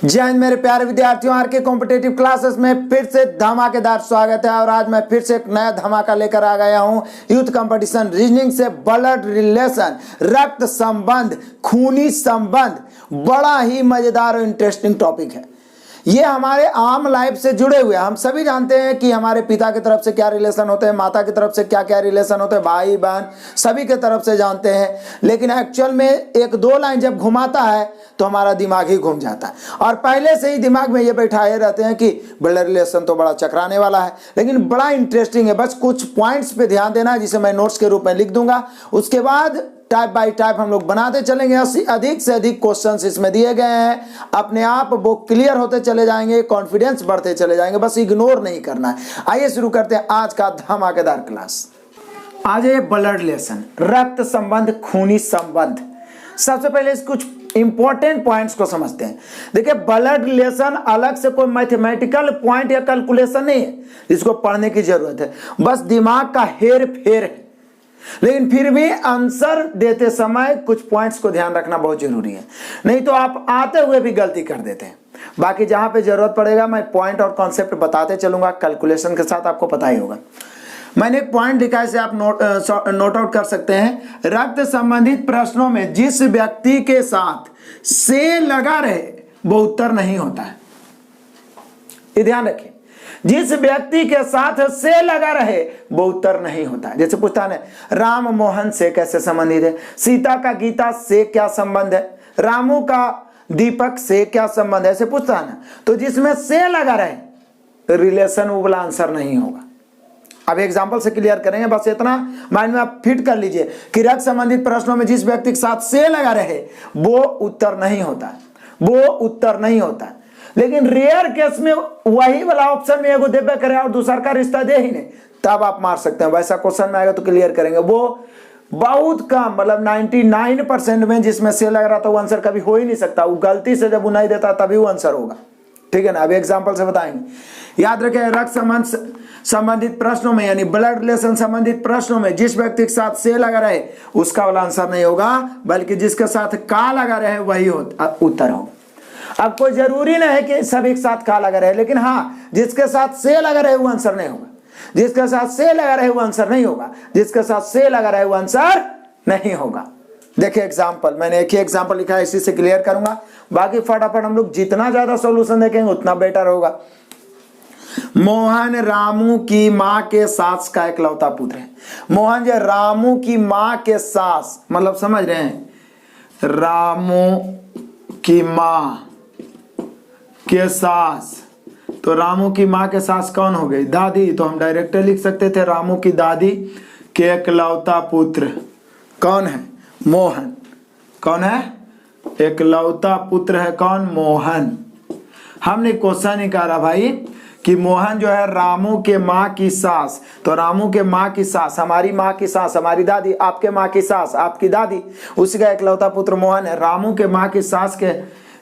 जय हिंद मेरे प्यारे विद्यार्थियों, आर के कॉम्पिटेटिव क्लासेस में फिर से धमाकेदार स्वागत है। और आज मैं फिर से एक नया धमाका लेकर आ गया हूं। यूथ कंपटीशन रीजनिंग से ब्लड रिलेशन, रक्त संबंध, खूनी संबंध, बड़ा ही मजेदार और इंटरेस्टिंग टॉपिक है। ये हमारे आम लाइफ से जुड़े हुए हैं। हम सभी जानते हैं कि हमारे पिता की तरफ से क्या रिलेशन होते हैं, माता की तरफ से क्या क्या रिलेशन होते हैं, भाई बहन सभी के तरफ से जानते हैं। लेकिन एक्चुअल में एक दो लाइन जब घुमाता है तो हमारा दिमाग ही घूम जाता है और पहले से ही दिमाग में ये बैठाए रहते हैं कि ब्लड रिलेशन तो बड़ा चकराने वाला है, लेकिन बड़ा इंटरेस्टिंग है। बस कुछ पॉइंट्स पे ध्यान देना है जिसे मैं नोट्स के रूप में लिख दूंगा। उसके बाद टाइप बाय टाइप हम लोग बनाते चलेंगे। अधिक से अधिक क्वेश्चंस इसमें दिए गए हैं। अपने आप वो क्लियर होते चले जाएंगे, कॉन्फिडेंस बढ़ते चले जाएंगे, बस इग्नोर नहीं करना है। आइए शुरू करते हैं आज का धमाकेदार क्लास। आज है ब्लड रिलेशन, रक्त संबंध, खूनी संबंध। सबसे पहले इस कुछ इंपॉर्टेंट पॉइंट्स को समझते हैं। देखिए, ब्लड रिलेशन अलग से कोई मैथमेटिकल पॉइंट या कैलकुलेशन नहीं है जिसको पढ़ने की जरूरत है, बस दिमाग का हेर फेर है। लेकिन फिर भी आंसर देते समय कुछ पॉइंट्स को ध्यान रखना बहुत जरूरी है, नहीं तो आप आते हुए भी गलती कर देते हैं। बाकी जहां पे जरूरत पड़ेगा मैं पॉइंट और कॉन्सेप्ट बताते चलूंगा, कैलकुलेशन के साथ आपको पता ही होगा। मैंने एक पॉइंट लिखा है, इसे आप नोट आउट कर सकते हैं। रक्त संबंधित प्रश्नों में जिस व्यक्ति के साथ से लगा रहे वो उत्तर नहीं होता है। ये ध्यान रखिए, जिस व्यक्ति के साथ से लगा रहे वो उत्तर नहीं होता है। जैसे पूछता है राम मोहन से कैसे संबंधित है, सीता का गीता से क्या संबंध है, रामू का दीपक से क्या संबंध है, ऐसे पूछता है ना। तो जिसमें से लगा रहे रिलेशन वो वाला आंसर नहीं होगा। अब एग्जांपल से क्लियर करेंगे, बस इतना माइंड में आप फिट कर लीजिए कि रक्त संबंधित प्रश्नों में जिस व्यक्ति के साथ से लगा रहे वो उत्तर नहीं होता है, वो उत्तर नहीं होता है। लेकिन रेयर केस में वही वाला ऑप्शन में एगो देबे करे और दूसरा का रिश्ता दे ही नहीं, तब आप मार सकते हैं। वैसा क्वेश्चन में आएगा तो क्लियर करेंगे। वो बहुत कम, मतलब 99% में जिसमें से लग रहा था वो आंसर कभी हो ही नहीं सकता। वो गलती से जब वो नहीं देता तभी वो आंसर होगा। ठीक है ना। अब एग्जाम्पल से बताएंगे। याद रखें, रक्त संबंध संबंधित प्रश्नों में यानी ब्लड रिलेशन संबंधित प्रश्नों में जिस व्यक्ति के साथ से लगा रहे उसका वाला आंसर नहीं होगा, बल्कि जिसके साथ का लगा रहे वही उत्तर होगा। अब कोई जरूरी नहीं है कि सभी के साथ का लगा रहे, लेकिन हाँ, जिसके साथ से लगा रहे वो आंसर नहीं होगा, जिसके साथ से लगा रहे वो आंसर नहीं होगा, जिसके साथ से लगा रहे वो आंसर नहीं होगा। देखिए एग्जाम्पल, मैंने एक ही एग्जाम्पल लिखा है, इसी से क्लियर करूंगा। बाकी फटाफट हम लोग जितना ज्यादा सॉल्यूशन देखेंगे उतना बेटर होगा। मोहन रामू की मां के सास का इकलौता पुत्र है। मोहन जो रामू की मां के सास, मतलब समझ रहे हैं, रामू की मां के सास, तो रामू की मां के सास कौन हो गई? दादी। तो हम डायरेक्ट लिख सकते थे रामू की दादी के इकलौता पुत्र कौन है? मोहन। कौन है? इकलौता पुत्र है कौन? मोहन। हमने क्वेश्चन ही कहा भाई कि मोहन जो है रामू के माँ की सास, तो रामू के माँ की सास, हमारी माँ की सास हमारी दादी, आपके माँ की सास आपकी दादी, उसी का इकलौता पुत्र मोहन है। रामू के माँ की सास के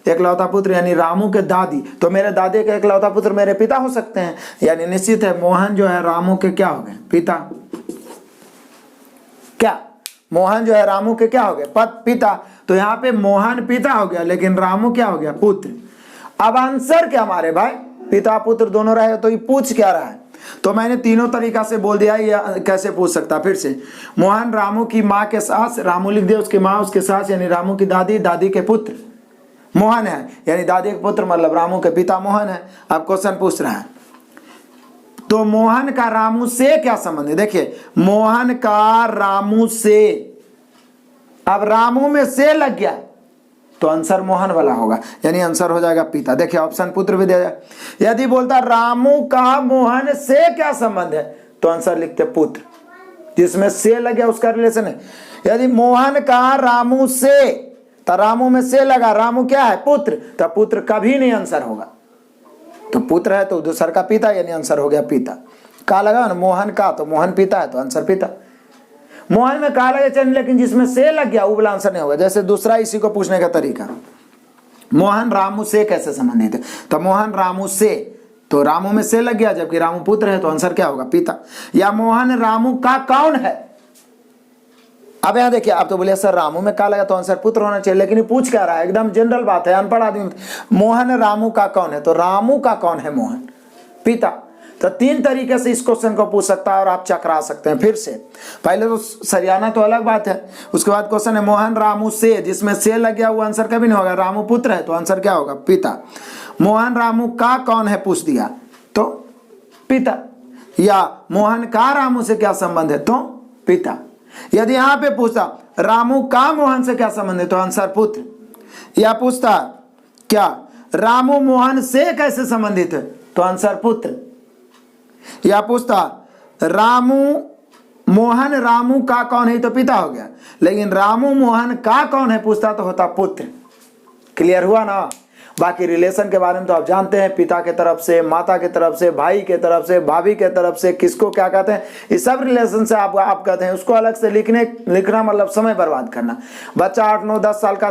इकलौता पुत्र यानी रामू के दादी, तो मेरे दादी के इकलौता पुत्र मेरे पिता हो सकते हैं। यानी निश्चित है मोहन जो है रामू के क्या हो गए? पिता। क्या मोहन जो है रामू के क्या हो गए? पिता। तो यहाँ पे मोहन पिता हो गया, लेकिन रामू क्या हो गया? पुत्र। अब आंसर क्या हमारे भाई? पिता पुत्र दोनों रहे, तो ये पूछ क्या रहा है? तो मैंने तीनों तरीका से बोल दिया। ये कैसे पूछ सकता? फिर से, मोहन रामू की माँ के सास, रामू लिख दिया, उसकी माँ उसके सास यानी रामू की दादी, दादी के पुत्र मोहन है, यानी दादी के पुत्र मतलब रामू के पिता मोहन है। अब क्वेश्चन पूछ रहा है, तो मोहन का रामू से क्या संबंध है? देखिए, मोहन का रामू से, अब रामू में से लग गया तो आंसर मोहन वाला होगा, यानी आंसर हो जाएगा पिता। देखिए ऑप्शन पुत्र भी दिया जाए। यदि बोलता रामू का मोहन से क्या संबंध है तो आंसर लिखते पुत्र, जिसमें से लग गया उसका रिलेशन है। यदि मोहन का रामू से, तो रामू में से लगा, रामू क्या है? पुत्र, तो पुत्र कभी नहीं आंसर होगा। तो पुत्र है तो दूसर का पिता, यानी आंसर हो गया पिता। का लगा ना मोहन का, तो मोहन पिता है तो आंसर पिता। मोहन में का लगे चल, लेकिन जिसमें से लग गया वो वाला आंसर नहीं होगा। जैसे दूसरा इसी को पूछने का तरीका, मोहन रामू से कैसे संबंधित है? तो मोहन रामू से, तो रामू में से लग गया, जबकि रामू पुत्र है तो आंसर क्या होगा? पिता। या मोहन रामू का कौन है? अब यहाँ देखिए, आप तो बोले सर रामू में क्या लगा, तो आंसर पुत्र होना चाहिए, लेकिन ये पूछ क्या रहा है, एकदम जनरल बात है, अनपढ़ आदमी। मोहन रामू का कौन है, तो रामू का कौन है, मोहन पिता। तो 3 तरीके से इस क्वेश्चन को पूछ सकता है और आप चकरा सकते हैं। फिर से पहले तो सरियाना तो अलग बात है, उसके बाद क्वेश्चन है मोहन रामू से, जिसमें से लग गया वो आंसर कभी नहीं होगा। रामू पुत्र है तो आंसर क्या होगा, पिता। मोहन रामू का कौन है पूछ दिया तो पिता, या मोहन का रामू से क्या संबंध है तो पिता। यदि यहां पे पूछता रामू का मोहन से क्या संबंध है तो आंसर पुत्र, या पूछता क्या रामू मोहन से कैसे संबंधित है तो आंसर पुत्र, या पूछता रामू मोहन रामू का कौन है तो पिता हो गया, लेकिन रामू मोहन का कौन है पूछता तो होता पुत्र। क्लियर हुआ ना। बाकी रिलेशन के बारे में तो आप जानते हैं, पिता के तरफ से, माता के तरफ से, भाई के तरफ से, भाभी के तरफ से, किसको क्या कहते हैं, इस सब रिलेशन से आप कहते हैं। उसको अलग से लिखना मतलब समय बर्बाद करना। बच्चा 8, 9, 10 साल का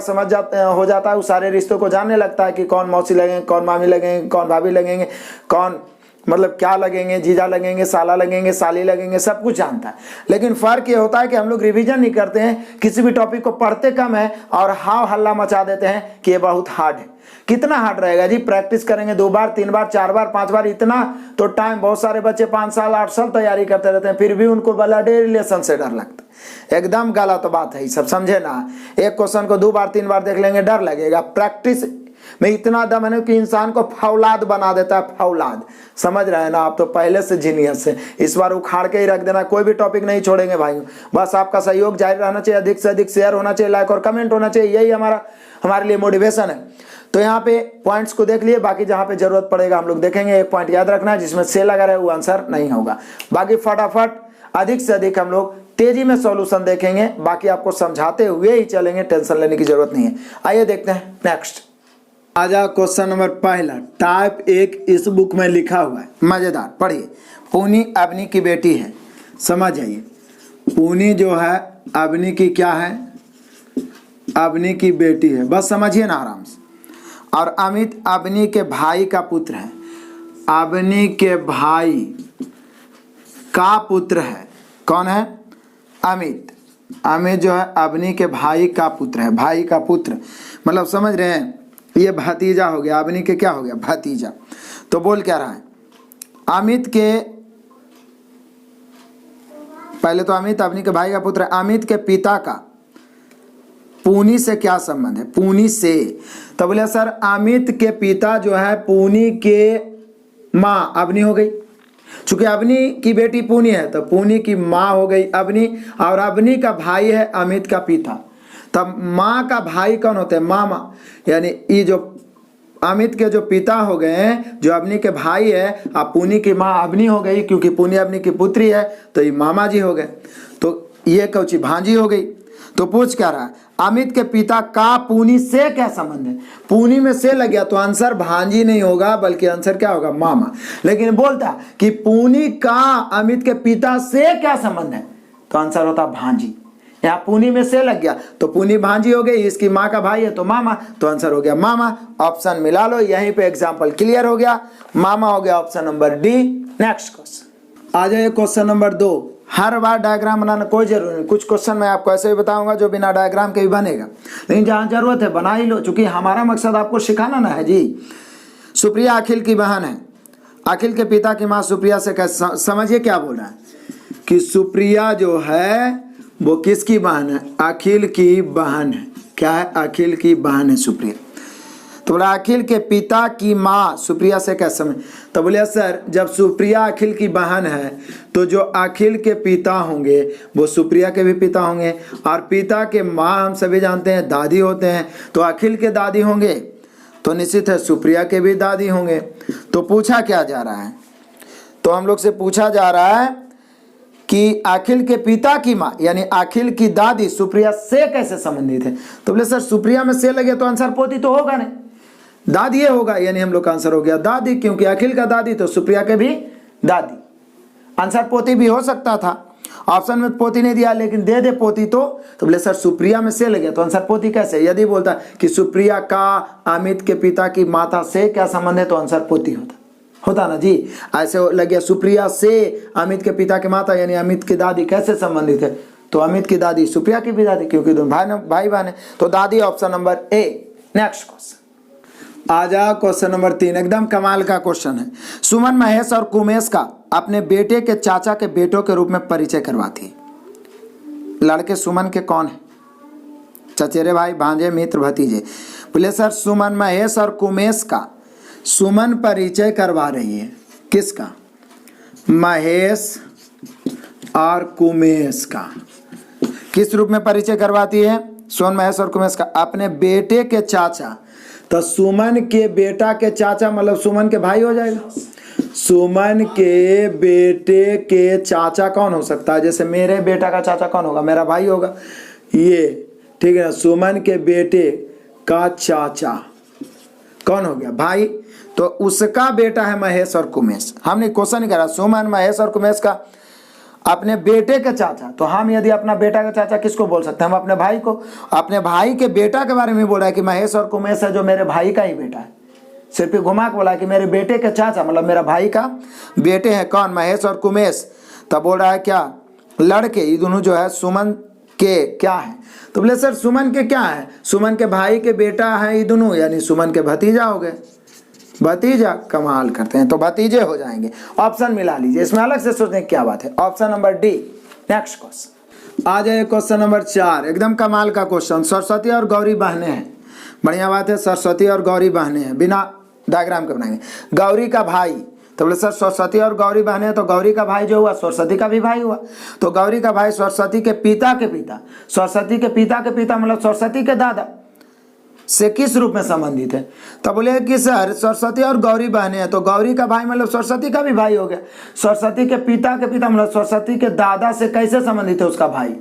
हो जाता है, उस सारे रिश्तों को जानने लगता है कि कौन मौसी लगेंगे, कौन मामी लगेंगे, कौन भाभी लगेंगे, कौन मतलब क्या लगेंगे, जीजा लगेंगे, साला लगेंगे, साली लगेंगे, सब कुछ जानता है। लेकिन फर्क ये होता है कि हम लोग रिवीजन नहीं करते हैं, किसी भी टॉपिक को पढ़ते कम है और हाव हल्ला मचा देते हैं कि ये बहुत हार्ड है। कितना हार्ड रहेगा जी, प्रैक्टिस करेंगे 2 बार 3 बार 4 बार 5 बार, इतना तो टाइम। बहुत सारे बच्चे 5 साल 8 साल तैयारी करते रहते हैं, फिर भी उनको ब्लड रिलेशन से डर लगता है। एकदम गलत बात है, सब समझे ना। एक क्वेश्चन को 2 बार 3 बार देख लेंगे, डर लगेगा। प्रैक्टिस में इतना दम है कि इंसान को फौलाद बना देता है, फौलाद। समझ रहे हैं ना, आप तो पहले से जीनियस है। इस बार उखाड़ के ही रख देना, कोई भी टॉपिक नहीं छोड़ेंगे भाइयों। बस आपका सहयोग जारी रहना चाहिए, अधिक से अधिक शेयर होना चाहिए, लाइक और कमेंट होना चाहिए, यही हमारे लिए मोटिवेशन है। तो यहाँ पे पॉइंट्स को देख लिए, बाकी जहां पे जरूरत पड़ेगा हम लोग देखेंगे। एक पॉइंट याद रखना है, जिसमें से लगा रहे वो आंसर नहीं होगा। बाकी फटाफट अधिक से अधिक हम लोग तेजी में सॉल्यूशन देखेंगे, बाकी आपको समझाते हुए ही चलेंगे, टेंशन लेने की जरूरत नहीं है। आइए देखते हैं नेक्स्ट। आजा क्वेश्चन नंबर पहला, टाइप 1 इस बुक में लिखा हुआ है, मजेदार, पढ़िए। पूनी अवनी की बेटी है, समझ जाइए। पूनी जो है अवनी की क्या है, अवनी की बेटी है, बस समझिए ना आराम से। और अमित अवनी के भाई का पुत्र है, अवनी के भाई का पुत्र है। कौन है, अमित। अमित जो है अवनी के भाई का पुत्र है, भाई का पुत्र मतलब समझ रहे हैं, ये भतीजा हो गया, अवनी के क्या हो गया, भतीजा। तो बोल क्या रहा है, अमित के, पहले तो अमित अवनी के भाई का पुत्र है, अमित के पिता का पूनी से क्या संबंध है, पूनी से। तो बोले सर अमित के पिता जो है पूनी के माँ अवनी हो गई, चूंकि अवनी की बेटी पूनी है तो पूनी की माँ हो गई अवनी, और अवनी का भाई है अमित का पिता। तब माँ का भाई कौन होते हैं, मामा, यानी ये जो अमित के जो पिता हो गए हैं, जो अवनी के भाई है, अब पूनी की माँ अवनी हो गई, क्योंकि पूनी अवनी की पुत्री है तो ये मामा जी हो गए, तो ये कौची भांजी हो गई। तो पूछ क्या रहा है, अमित के पिता का पूनी से क्या संबंध है। पूनी में से लग गया तो आंसर भांजी नहीं होगा, बल्कि आंसर क्या होगा, मामा। लेकिन बोलता कि पूनी का अमित के पिता से क्या संबंध है, तो आंसर होता भांजी। यहाँ पूनी में से लग गया तो पूनी भांजी हो गई, इसकी माँ का भाई है तो मामा, तो आंसर हो गया मामा। ऑप्शन मिला लो, यहीं पे एग्जाम्पल क्लियर हो गया, मामा हो गया option number D. Next question आ जाए, क्वेश्चन नंबर 2। हर बार डायग्राम बनाना कोई जरूरी नहीं, कुछ क्वेश्चन मैं आपको ऐसे ही बताऊंगा जो बिना डायग्राम के भी बनेगा, लेकिन जहां जरूरत है बना ही लो, क्योंकि हमारा मकसद आपको सिखाना ना है जी। सुप्रिया अखिल की बहन है, अखिल के पिता की माँ सुप्रिया से कैसे, समझिए क्या बोल रहा है कि सुप्रिया जो है वो किसकी बहन है, अखिल की बहन है। क्या है, अखिल की बहन है सुप्रिया। तो बोला अखिल के पिता की माँ सुप्रिया से कैसे समझ, तो बोले सर जब सुप्रिया अखिल की बहन है तो जो अखिल के पिता होंगे वो सुप्रिया के भी पिता होंगे, और पिता के माँ हम सभी जानते हैं दादी होते हैं, तो अखिल के दादी होंगे तो निश्चित है सुप्रिया के भी दादी होंगे। तो पूछा क्या जा रहा है, तो हम लोग से पूछा जा रहा है कि अखिल के पिता की माँ यानी अखिल की दादी सुप्रिया से कैसे संबंधित है। तो बोले सर सुप्रिया में से लगे तो आंसर पोती तो होगा नहीं, दादी ये होगा, यानी हम लोग का आंसर हो गया दादी, क्योंकि अखिल का दादी तो सुप्रिया के भी दादी। आंसर पोती भी हो सकता था, ऑप्शन में पोती नहीं दिया, लेकिन दे दे पोती तो बोले सर सुप्रिया में से लगे तो आंसर पोती कैसे। यदि बोलता कि सुप्रिया का अमित के पिता की माता से क्या संबंध है तो आंसर पोती होता ना जी। ऐसे लग गया सुप्रिया से अमित के पिता की माता यानी अमित की दादी कैसे संबंधित है, तो अमित की दादी सुप्रिया की भी दादी, क्योंकि दोनों भाई बहन है, तो दादी option number A. Next question आ जाओ, क्वेश्चन नंबर 3, एकदम कमाल का क्वेश्चन है। सुमन महेश और कुमेश का अपने बेटे के चाचा के बेटों के रूप में परिचय करवाती है। लड़के सुमन के कौन है? चचेरे भाई, भांजे, मित्र, भतीजे। बोले सर सुमन महेश और कुमेश का सुमन परिचय करवा रही है। किसका? महेश और कुमेश का किस रूप में परिचय करवाती है? सुमन महेश और कुमेश का अपने बेटे के चाचा। तो सुमन के बेटा के चाचा मतलब सुमन के भाई हो जाएगा। सुमन के बेटे के चाचा कौन हो सकता है? जैसे मेरे बेटा का चाचा कौन होगा? मेरा भाई होगा ये, ठीक है ना। सुमन के बेटे का चाचा कौन हो गया? भाई। तो उसका बेटा है महेश और कुमेश। हमने क्वेश्चन नहीं करा सुमन महेश और कुमेश का अपने बेटे के चाचा, तो हम यदि अपना बेटा का चाचा किसको बोल सकते हैं? हम अपने भाई को। अपने भाई के बेटा के बारे में बोल रहा है कि महेश और कुमेश है जो मेरे भाई का ही बेटा है। सिर्फ घुमा के बोला कि मेरे बेटे के चाचा मतलब मेरा भाई का बेटे हैं कौन? महेश और कुमेश। तब बोल रहा है क्या? लड़के। ये दोनों जो है सुमन के क्या है? तो बोले सर सुमन के क्या है? सुमन के भाई के बेटा है ये दोनों, यानी सुमन के भतीजा हो गए। भतीजा, कमाल करते हैं, तो भतीजे हो जाएंगे। ऑप्शन मिला लीजिए, इसमें अलग से सोचने की क्या बात है। Option number D. Next question आ जाए, क्वेश्चन नंबर 4, एकदम कमाल का क्वेश्चन। सरस्वती और गौरी बहनें हैं। बढ़िया बात है, सरस्वती और गौरी बहनें हैं। बिना डायग्राम के बनाएंगे। गौरी का भाई, तो बोले सर सरस्वती और गौरी बहनें हैं, तो गौरी का भाई जो हुआ सरस्वती का भी भाई हुआ। तो गौरी का भाई सरस्वती के पिता के पिता, सरस्वती के पिता के पिता मतलब सरस्वती के दादा से किस रूप में संबंधित है? तो बोले कि सर सरस्वती और गौरी बहनें हैं, तो गौरी का भाई मतलब सरस्वती का भी भाई हो गया। सरस्वती के पिता मतलब सरस्वती के दादा से कैसे संबंधित है उसका भाई?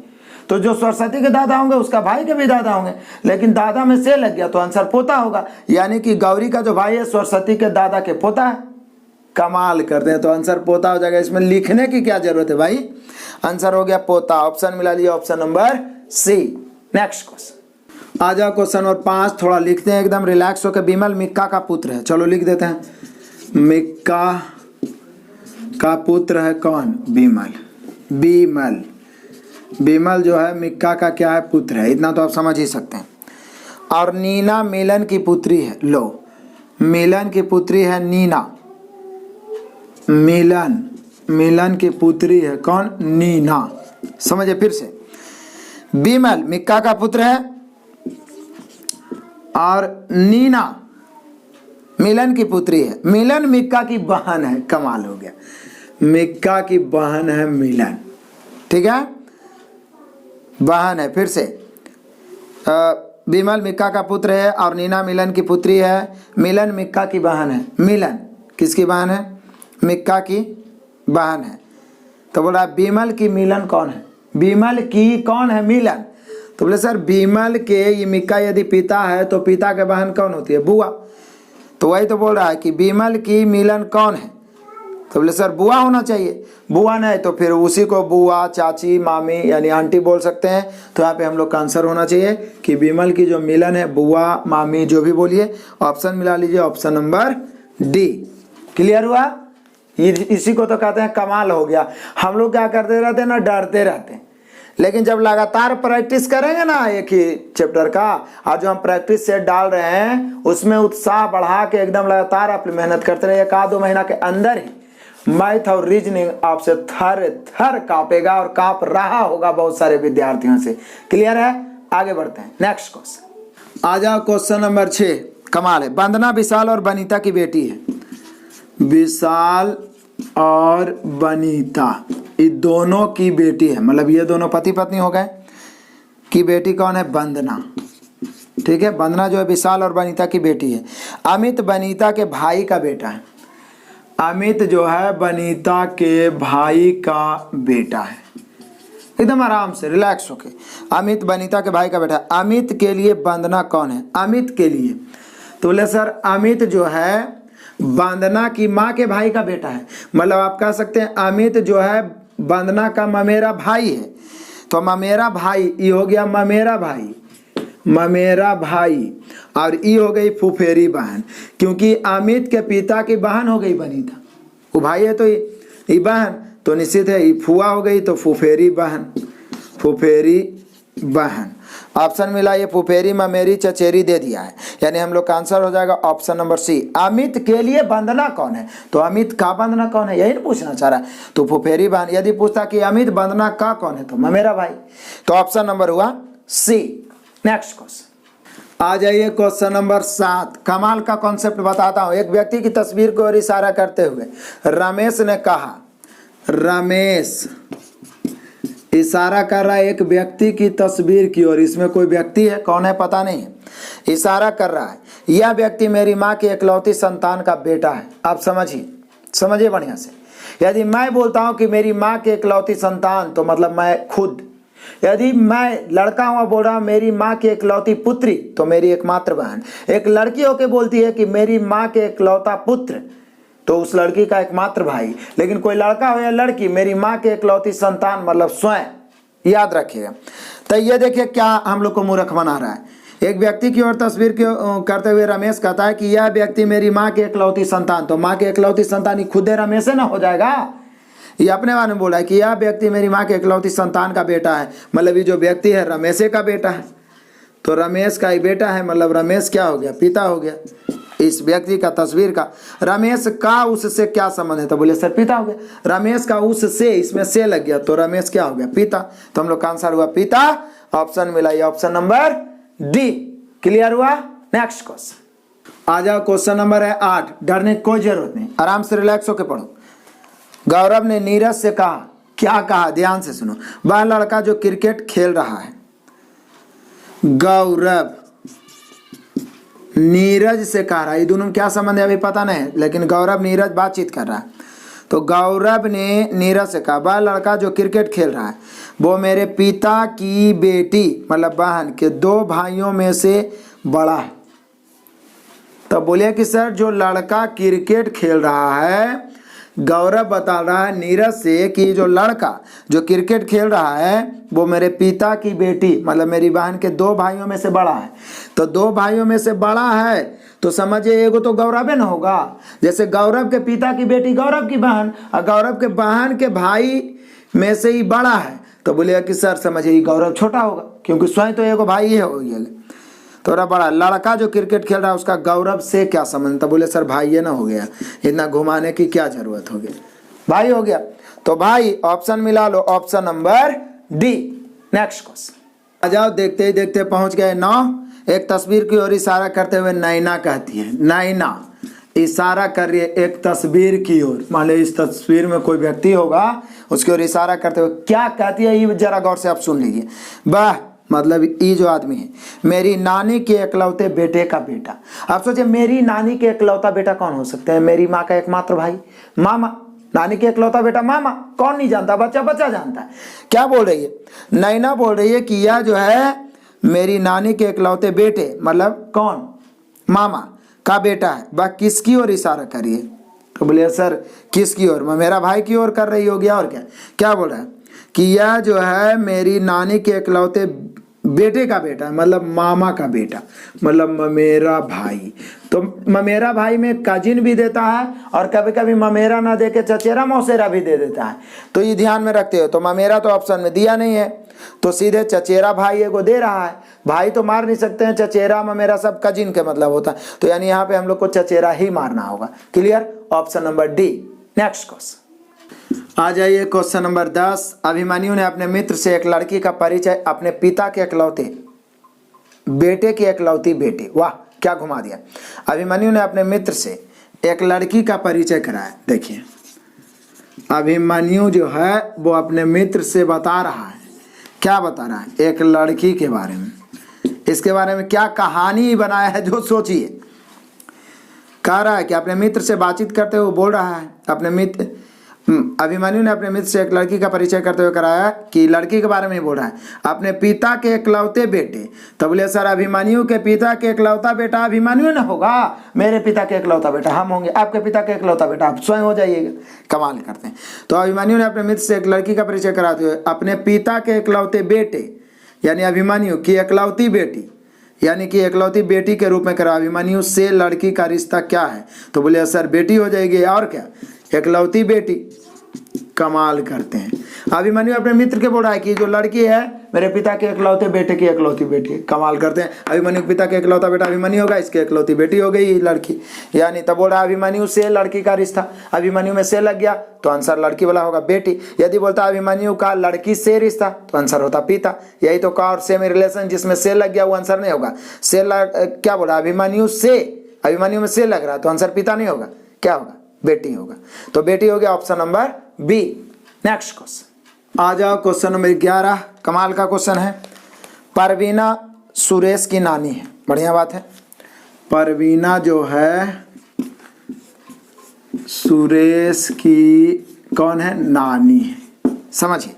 तो जो सरस्वती के दादा होंगे उसका भाई के भी दादा होंगे, लेकिन दादा में से लग गया तो आंसर पोता होगा। यानी कि गौरी का जो भाई है सरस्वती के दादा के पोता है। कमाल करते हैं, तो आंसर पोता हो जाएगा। इसमें लिखने की क्या जरूरत है भाई? आंसर हो गया पोता। ऑप्शन मिला लिया, option number C. Next question आ जाओ, क्वेश्चन नंबर 5। थोड़ा लिखते हैं एकदम रिलैक्स होकर। विमल मिक्का का पुत्र है। चलो लिख देते हैं। मिक्का का पुत्र है कौन? विमल। विमल, विमल जो है मिक्का का क्या है? पुत्र है। इतना तो आप समझ ही सकते हैं। और नीना मिलन की पुत्री है। लो, मिलन की पुत्री है नीना। मिलन की पुत्री है कौन? नीना। समझे फिर से। विमल मिक्का का पुत्र है और नीना मिलन की पुत्री है। मिलन मिक्का की बहन है। कमाल हो गया, मिक्का की बहन है मिलन। ठीक है, बहन है। फिर से विमल मिक्का का पुत्र है और नीना मिलन की पुत्री है। मिलन मिक्का की बहन है। मिलन किसकी बहन है? मिक्का की बहन है। तो बोला विमल की मिलन कौन है? विमल की कौन है? मिलन। तो बोले सर विमल के ये मिक्का यदि पिता है तो पिता के बहन कौन होती है? बुआ। तो वही तो बोल रहा है कि विमल की मिलन कौन है? तो बोले सर बुआ होना चाहिए। बुआ नहीं तो फिर उसी को बुआ, चाची, मामी यानी आंटी बोल सकते हैं। तो यहाँ पे हम लोग का आंसर होना चाहिए कि विमल की जो मिलन है बुआ, मामी जो भी बोलिए। ऑप्शन मिला लीजिए, ऑप्शन नंबर डी। क्लियर हुआ? इसी को तो कहते हैं कमाल हो गया। हम लोग क्या करते रहते हैं ना, डरते रहते हैं, लेकिन जब लगातार प्रैक्टिस करेंगे ना एक ही चैप्टर का, आज जो हम प्रैक्टिस सेट डाल रहे हैं उसमें उत्साह बढ़ा के एकदम लगातार आप मेहनत करते रहे, 1-2 महीना के अंदर ही मैथ और रीजनिंग आपसे थर थर कांपेगा और कांप रहा होगा बहुत सारे विद्यार्थियों से। क्लियर है? आगे बढ़ते हैं। नेक्स्ट क्वेश्चन आ जाओ, क्वेश्चन नंबर 6। कमाल है। वंदना विशाल और वनीता की बेटी है। विशाल और वनीता ये दोनों की बेटी है, मतलब ये दोनों पति पत्नी हो गए। की बेटी कौन है? वंदना। ठीक है, वंदना जो है विशाल और वनीता की बेटी है। अमित वनीता के भाई का बेटा है। अमित जो है वनीता के भाई का बेटा है। एकदम आराम से रिलैक्स होके। अमित वनीता के भाई का बेटा है। अमित के लिए वंदना कौन है? अमित के लिए तो बोले सर अमित जो है वंदना की माँ के भाई का बेटा है। मतलब आप कह सकते हैं अमित जो है वंदना का ममेरा भाई है। तो ममेरा भाई ये हो गया ममेरा भाई, ममेरा भाई, और ये हो गई फुफेरी बहन, क्योंकि अमित के पिता की बहन हो गई वनीता। वो भाई है तो ये बहन, तो निश्चित है ये फुआ हो गई तो फुफेरी बहन। फुफेरी बहन। ऑप्शन मिला ये फुफेरी ममेरी चचेरी दे दिया है, यानी हम लोग का आंसर हो जाएगा ऑप्शन नंबर सी। अमित के लिए वंदना कौन है, तो अमित का वंदना कौन है, यही ना पूछना चाह रहा है। तो फुफेरी बहन, यदि पूछता कि अमित वंदना का कौन है तो ममेरा भाई, तो ऑप्शन नंबर हुआ सी। नेक्स्ट क्वेश्चन आ जाइए, क्वेश्चन नंबर 7। कमाल का कॉन्सेप्ट बताता हूं। एक व्यक्ति की तस्वीर को और इशारा करते हुए रमेश ने कहा, रमेश इशारा कर रहा है एक व्यक्ति की तस्वीर की ओर, इसमें कोई व्यक्ति है, कौन है पता नहीं है, इशारा कर रहा है, यह व्यक्ति मेरी माँ की इकलौती संतान का बेटा है। आप समझिए बढ़िया से। यदि मैं बोलता हूं कि मेरी माँ की इकलौती संतान, तो मतलब मैं खुद। यदि मैं लड़का हुआ बोल रहा हूं मेरी माँ की इकलौती पुत्री, तो मेरी एकमात्र बहन। एक लड़की होकर बोलती है कि मेरी माँ के इकलौता पुत्र, तो उस लड़की का एकमात्र भाई। लेकिन कोई लड़का हो या लड़की, मेरी माँ के इकलौती संतान मतलब स्वयं, याद रखिएगा। तो ये देखिए क्या हम लोग को मूर्ख बना रहा है। एक व्यक्ति की ओर तस्वीर करते हुए रमेश कहता है कि यह व्यक्ति मेरी माँ के इकलौती संतान, तो माँ के इकलौती संतान ही खुद रमेश ना हो जाएगा। ये अपने बारे में बोला है कि यह व्यक्ति मेरी माँ के इकलौती संतान का बेटा है, मतलब ये जो व्यक्ति है रमेशे का बेटा है। तो रमेश का ही बेटा है, मतलब रमेश क्या हो गया, पिता हो गया इस व्यक्ति का तस्वीर का। रमेश का उससे क्या संबंध है, तो बोले सर पिता हो गया। रमेश का उससे, इसमें से लग गया, तो रमेश क्या हो गया, पिता। तो हम लोग का आंसर हुआ पिता। ऑप्शन मिला ये ऑप्शन नंबर डी। क्लियर हुआ। नेक्स्ट क्वेश्चन आ जाओ। क्वेश्चन नंबर है 8। डरने की कोई जरूरत नहीं, आराम से रिलैक्स होकर पढ़ो। गौरव ने नीरज से कहा, क्या कहा, ध्यान से सुनो। वह लड़का जो क्रिकेट खेल रहा है, गौरव नीरज से कह रहा है, ये दोनों में क्या संबंध है अभी पता नहीं, लेकिन गौरव नीरज बातचीत कर रहा है। तो गौरव ने नीरज से कहा, वह लड़का जो क्रिकेट खेल रहा है वो मेरे पिता की बेटी मतलब बहन के 2 भाइयों में से बड़ा है। तो बोलिए कि सर जो लड़का क्रिकेट खेल रहा है, गौरव बता रहा है नीरज से कि जो लड़का जो क्रिकेट खेल रहा है वो मेरे पिता की बेटी मतलब मेरी बहन के 2 भाइयों में से बड़ा है। तो 2 भाइयों में से बड़ा है तो समझिए एगो तो गौरव न होगा। जैसे गौरव के पिता की बेटी गौरव की बहन और गौरव के बहन के भाई में से ही बड़ा है, तो बोलिए कि सर समझिए गौरव छोटा होगा क्योंकि स्वयं तो एगो भाई है हो। थोड़ा बड़ा लड़का जो क्रिकेट खेल रहा है उसका गौरव से क्या संबंध था, बोले सर भाई ये ना हो गया, इतना घुमाने की क्या जरूरत होगी, भाई हो गया। तो भाई ऑप्शन मिला लो, option number D. Next question आ जाओ। देखते ही देखते पहुंच गए 9। एक तस्वीर की ओर इशारा करते हुए नैना कहती है, नैना इशारा कर रही है एक तस्वीर की ओर, मान लो इस तस्वीर में कोई व्यक्ति होगा उसकी ओर इशारा करते हुए क्या कहती है ये जरा गौर से आप सुन लीजिए। वाह मतलब ये जो आदमी है मेरी नानी के इकलौते बेटे का बेटा। आप सोचिए मेरी नानी के इकलौता बेटा कौन हो सकते हैं, मेरी माँ का एकमात्र भाई मामा। नानी के इकलौता बेटा मामा, कौन नहीं जानता, बच्चा बच्चा जानता है। क्या बोल रही है नैना, बोल रही है कि यह जो है मेरी नानी के इकलौते बेटे मतलब कौन, मामा का बेटा है। वह किसकी ओर इशारा करिए, तो बोलिए सर किसकी ओर, मेरा भाई की ओर कर रही होगी और क्या। क्या बोल रहा है कि यह जो है मेरी नानी के इकलौते बेटे का बेटा है मतलब मामा का बेटा मतलब ममेरा भाई। तो ममेरा भाई में कजिन भी देता है और कभी कभी ममेरा ना दे के चचेरा मौसेरा भी दे देता है, तो ये ध्यान में रखते हो। तो ममेरा तो ऑप्शन में दिया नहीं है, तो सीधे चचेरा भाई एगो दे रहा है। भाई तो मार नहीं सकते हैं, चचेरा ममेरा सब कजिन के मतलब होता है, तो यानी यहाँ पे हम लोग को चचेरा ही मारना होगा। Clear, option number D. Next question आ जाइए। Question number 10। अभिमन्यु ने अपने मित्र से एक लड़की का परिचय अपने पिता के इकलौते बेटे की इकलौती बेटी, वाह क्या घुमा दिया। अभिमन्यु ने अपने मित्र से एक लड़की का परिचय कराया। देखिए अभिमन्यु जो है वो अपने मित्र से बता रहा है, क्या बता रहा है, एक लड़की के बारे में। इसके बारे में क्या कहानी बनाया है जो सोचिए। कह रहा है कि अपने मित्र से बातचीत करते हुए बोल रहा है, अपने मित्र अभिमन्यु ने अपने मित्र से एक लड़की का परिचय करते हुए कराया कि लड़की के बारे में ही बोल रहा है अपने पिता के इकलौते बेटे। तो बोले सर अभिमन्यु के पिता के इकलौता बेटा अभिमन्यु ना होगा, मेरे पिता के इकलौता बेटा हम होंगे, आपके पिता के इकलौता बेटा आप स्वयं हो जाइएगा। कमाल करते हैं। तो अभिमन्यु ने अपने मित्र से एक लड़की का परिचय कराते हुए अपने पिता के इकलौते बेटे यानी अभिमन्यु की इकलौती बेटी यानी कि इकलौती बेटी के रूप में करा। अभिमन्यु से लड़की का रिश्ता क्या है, तो बोले सर बेटी हो जाएगी और क्या, इकलौती बेटी। कमाल करते हैं। अभिमन्यु अपने मित्र के बोल रहा है कि जो लड़की है मेरे पिता के इकलौते बेटे की इकलौती बेटी है। कमाल करते हैं। अभिमन्यु के पिता के इकलौता बेटा अभिमन्यु होगा, इसके इकलौती बेटी हो गई लड़की। यानी तब बोल रहा है अभिमन्यु से लड़की का रिश्ता, अभिमन्यु में से लग गया तो आंसर लड़की वाला होगा बेटी। यदि बोलता अभिमन्यु का लड़की से रिश्ता तो आंसर होता पिता। यही तो का और से में रिलेशन, जिसमें से लग गया वो आंसर नहीं होगा। से क्या बोला अभिमन्यु से, अभिमन्यु में से लग रहा तो आंसर पिता नहीं होगा, क्या होगा बेटी होगा। तो बेटी हो गया option number B. Next question आ जाओ, क्वेश्चन नंबर 11 कमाल का क्वेश्चन है। परवीना सुरेश की नानी है, बढ़िया बात है। परवीना जो है सुरेश की कौन है, नानी है। समझिए,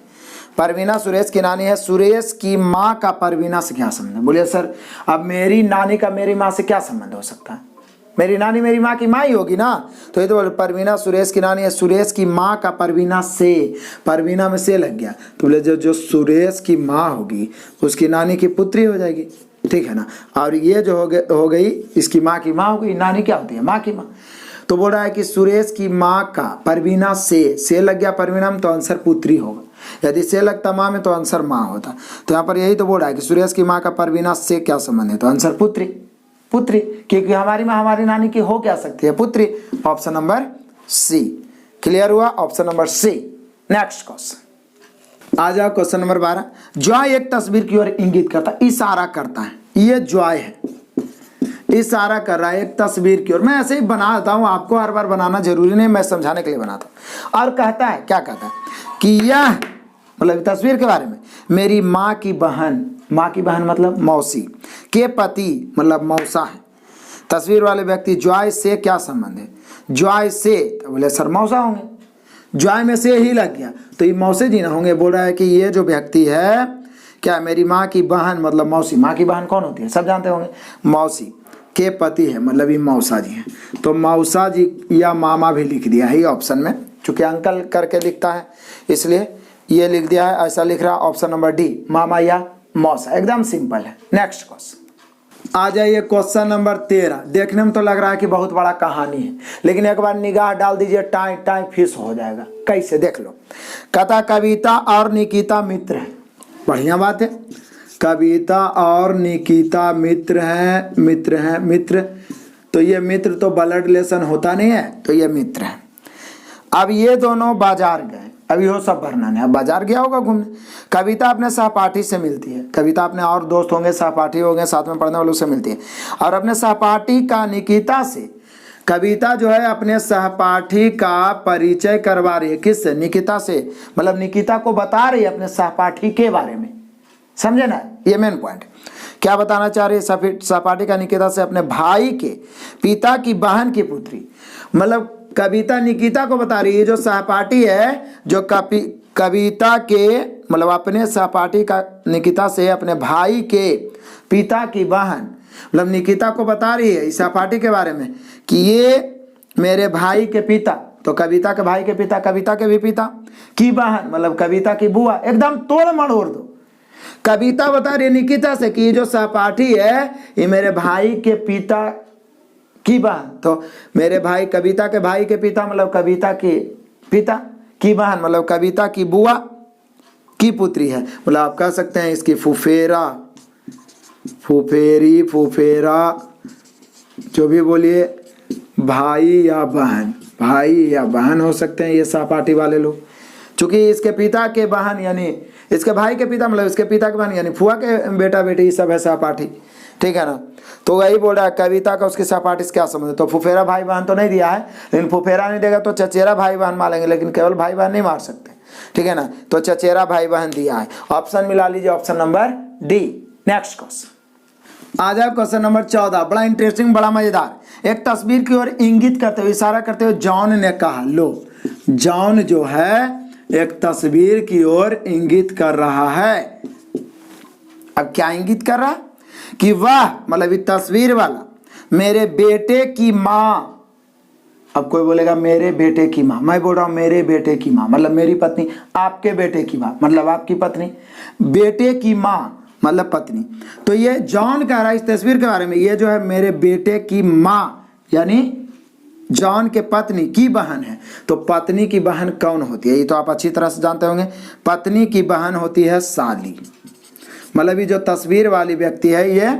परवीना सुरेश की नानी है। सुरेश की माँ का परवीना से क्या संबंध है? बोलिए सर अब मेरी नानी का मेरी माँ से क्या संबंध हो सकता है? मेरी नानी मेरी माँ की माँ ही होगी ना। तो ये तो परवीना सुरेश की नानी है, सुरेश की माँ का परवीना से, परवीना में से लग गया तो बोले जो सुरेश की माँ होगी उसकी नानी की पुत्री हो जाएगी, ठीक है ना। और ये जो हो गई इसकी माँ की माँ हो गई। नानी क्या होती है? माँ की माँ। तो बोल रहा है कि सुरेश की माँ का परवीना से लग गया परवीना में तो आंसर पुत्री होगा। यदि से लगता माँ में तो आंसर माँ होता। तो यहाँ पर यही तो बोल रहा है कि सुरेश की माँ का परवीना से क्या संबंध है, तो आंसर पुत्री, पुत्री, क्योंकि हमारी माँ हमारी नानी की हो क्या सकती है, पुत्री। Option number C. क्लियर हुआ? Option number C. Next question आ जाओ, क्वेश्चन नंबर 12। जॉय एक तस्वीर की ओर इंगित करता, इशारा करता है। ये जॉय है, इशारा कर रहा है एक तस्वीर की ओर। मैं ऐसे ही बनाता हूं, आपको हर बार बनाना जरूरी नहीं, मैं समझाने के लिए बनाता हूं। और कहता है, क्या कहता है कि यह मतलब तस्वीर के बारे में, मेरी माँ की बहन, माँ की बहन मतलब मौसी के पति मतलब मौसा है। तस्वीर वाले व्यक्ति जॉय से क्या संबंध है? जॉय से तो बोले सर मौसा होंगे। जॉय में से ही लग गया तो ये मौसे जी ना होंगे। बोल रहा है कि ये जो व्यक्ति है क्या, मेरी माँ की बहन मतलब मौसी। माँ की बहन कौन होती है? सब जानते होंगे, मौसी के पति है मतलब ये मौसा जी हैं। तो मौसा जी या मामा भी लिख दिया है ऑप्शन में, चूंकि अंकल करके लिखता है इसलिए ये लिख दिया है। ऐसा लिख रहा ऑप्शन नंबर डी, मामा या मौसा। एकदम सिंपल है। नेक्स्ट क्वेश्चन आ जाइए, क्वेश्चन नंबर 13। देखने में तो लग रहा है कि बहुत बड़ा कहानी है, लेकिन एक बार निगाह डाल दीजिए, टाइम टाइम फिश हो जाएगा। कैसे देख लो। कथा कविता और निकिता मित्र है, बढ़िया बात है। कविता और निकिता मित्र हैं, मित्र हैं, मित्र। तो ये मित्र तो ब्लड रिलेशन होता नहीं है, तो ये मित्र है। अब ये दोनों बाजार गए, अभी हो सब वर्णन है। अब बाजार गया होगा घूमने। कविता अपने सहपाठी से मिलती है, कविता अपने और दोस्त होंगे, सहपाठी होंगे, साथ में पढ़ने वालों से मिलती है। और अपने सहपाठी का निकिता से, कविता जो है अपने सहपाठी का परिचय करवा रही है। किससे? निकिता से। मतलब निकिता को बता रही है अपने सहपाठी के बारे में, समझे ना, ये मेन पॉइंट। क्या बताना चाह रही है? सहपाठी का निकिता से अपने भाई के पिता की बहन की पुत्री। मतलब कविता निकिता को बता रही है, जो सहपाठी है, जो कविता के मतलब अपने सहपाठी का निकिता से अपने भाई के पिता की बहन, मतलब निकिता को बता रही है इस सहपाठी के बारे में कि ये मेरे भाई के पिता, तो कविता के भाई के पिता, कविता के भी पिता की बहन मतलब कविता की बुआ। एकदम तोड़ मड़ोड़ दो। कविता बता रही है निकिता से कि जो सहपाठी है ये मेरे भाई के पिता की बहन, तो मेरे भाई कविता के भाई के पिता मतलब कविता के पिता की बहन मतलब कविता की बुआ की पुत्री है। मतलब आप कह सकते हैं इसकी फुफेरा, फुफेरी, फुफेरा, जो भी बोलिए, भाई या बहन, भाई या बहन हो सकते हैं ये सहपाठी वाले लोग। चूंकि इसके पिता के बहन यानी इसके भाई के पिता मतलब इसके पिता के बहन यानी फुआ के बेटा बेटी सब है सहपाठी, ठीक है ना। तो वही बोल रहा है कविता का उसके सहपाठी से क्या संबंध है। तो फुफेरा भाई बहन तो नहीं दिया है, लेकिन फुफेरा नहीं देगा तो चचेरा भाई बहन मारेंगे, लेकिन केवल भाई बहन नहीं मार सकते, ठीक है ना। तो चचेरा भाई बहन दिया है। ऑप्शन मिला लीजिए, option number D. Next question आ जाओ, क्वेश्चन नंबर 14। बड़ा इंटरेस्टिंग, बड़ा मजेदार। एक तस्वीर की ओर इंगित करते हुए, इशारा करते हुए जॉन ने कहा। लो, जॉन जो है एक तस्वीर की ओर इंगित कर रहा है। अब क्या इंगित कर रहा है कि वह मतलब ये तस्वीर वाला मेरे बेटे की माँ। अब कोई बोलेगा मेरे बेटे की माँ, मैं बोल रहा हूं मेरे बेटे की माँ मतलब मेरी पत्नी, आपके बेटे की माँ मतलब आपकी पत्नी, बेटे की माँ मतलब पत्नी। तो ये जॉन कह रहा है इस तस्वीर के बारे में, ये जो है मेरे बेटे की माँ यानी जॉन के पत्नी की बहन है। तो पत्नी की बहन कौन होती है, ये तो आप अच्छी तरह से जानते होंगे। पत्नी की बहन होती है साली। मतलब ये जो तस्वीर वाली व्यक्ति है ये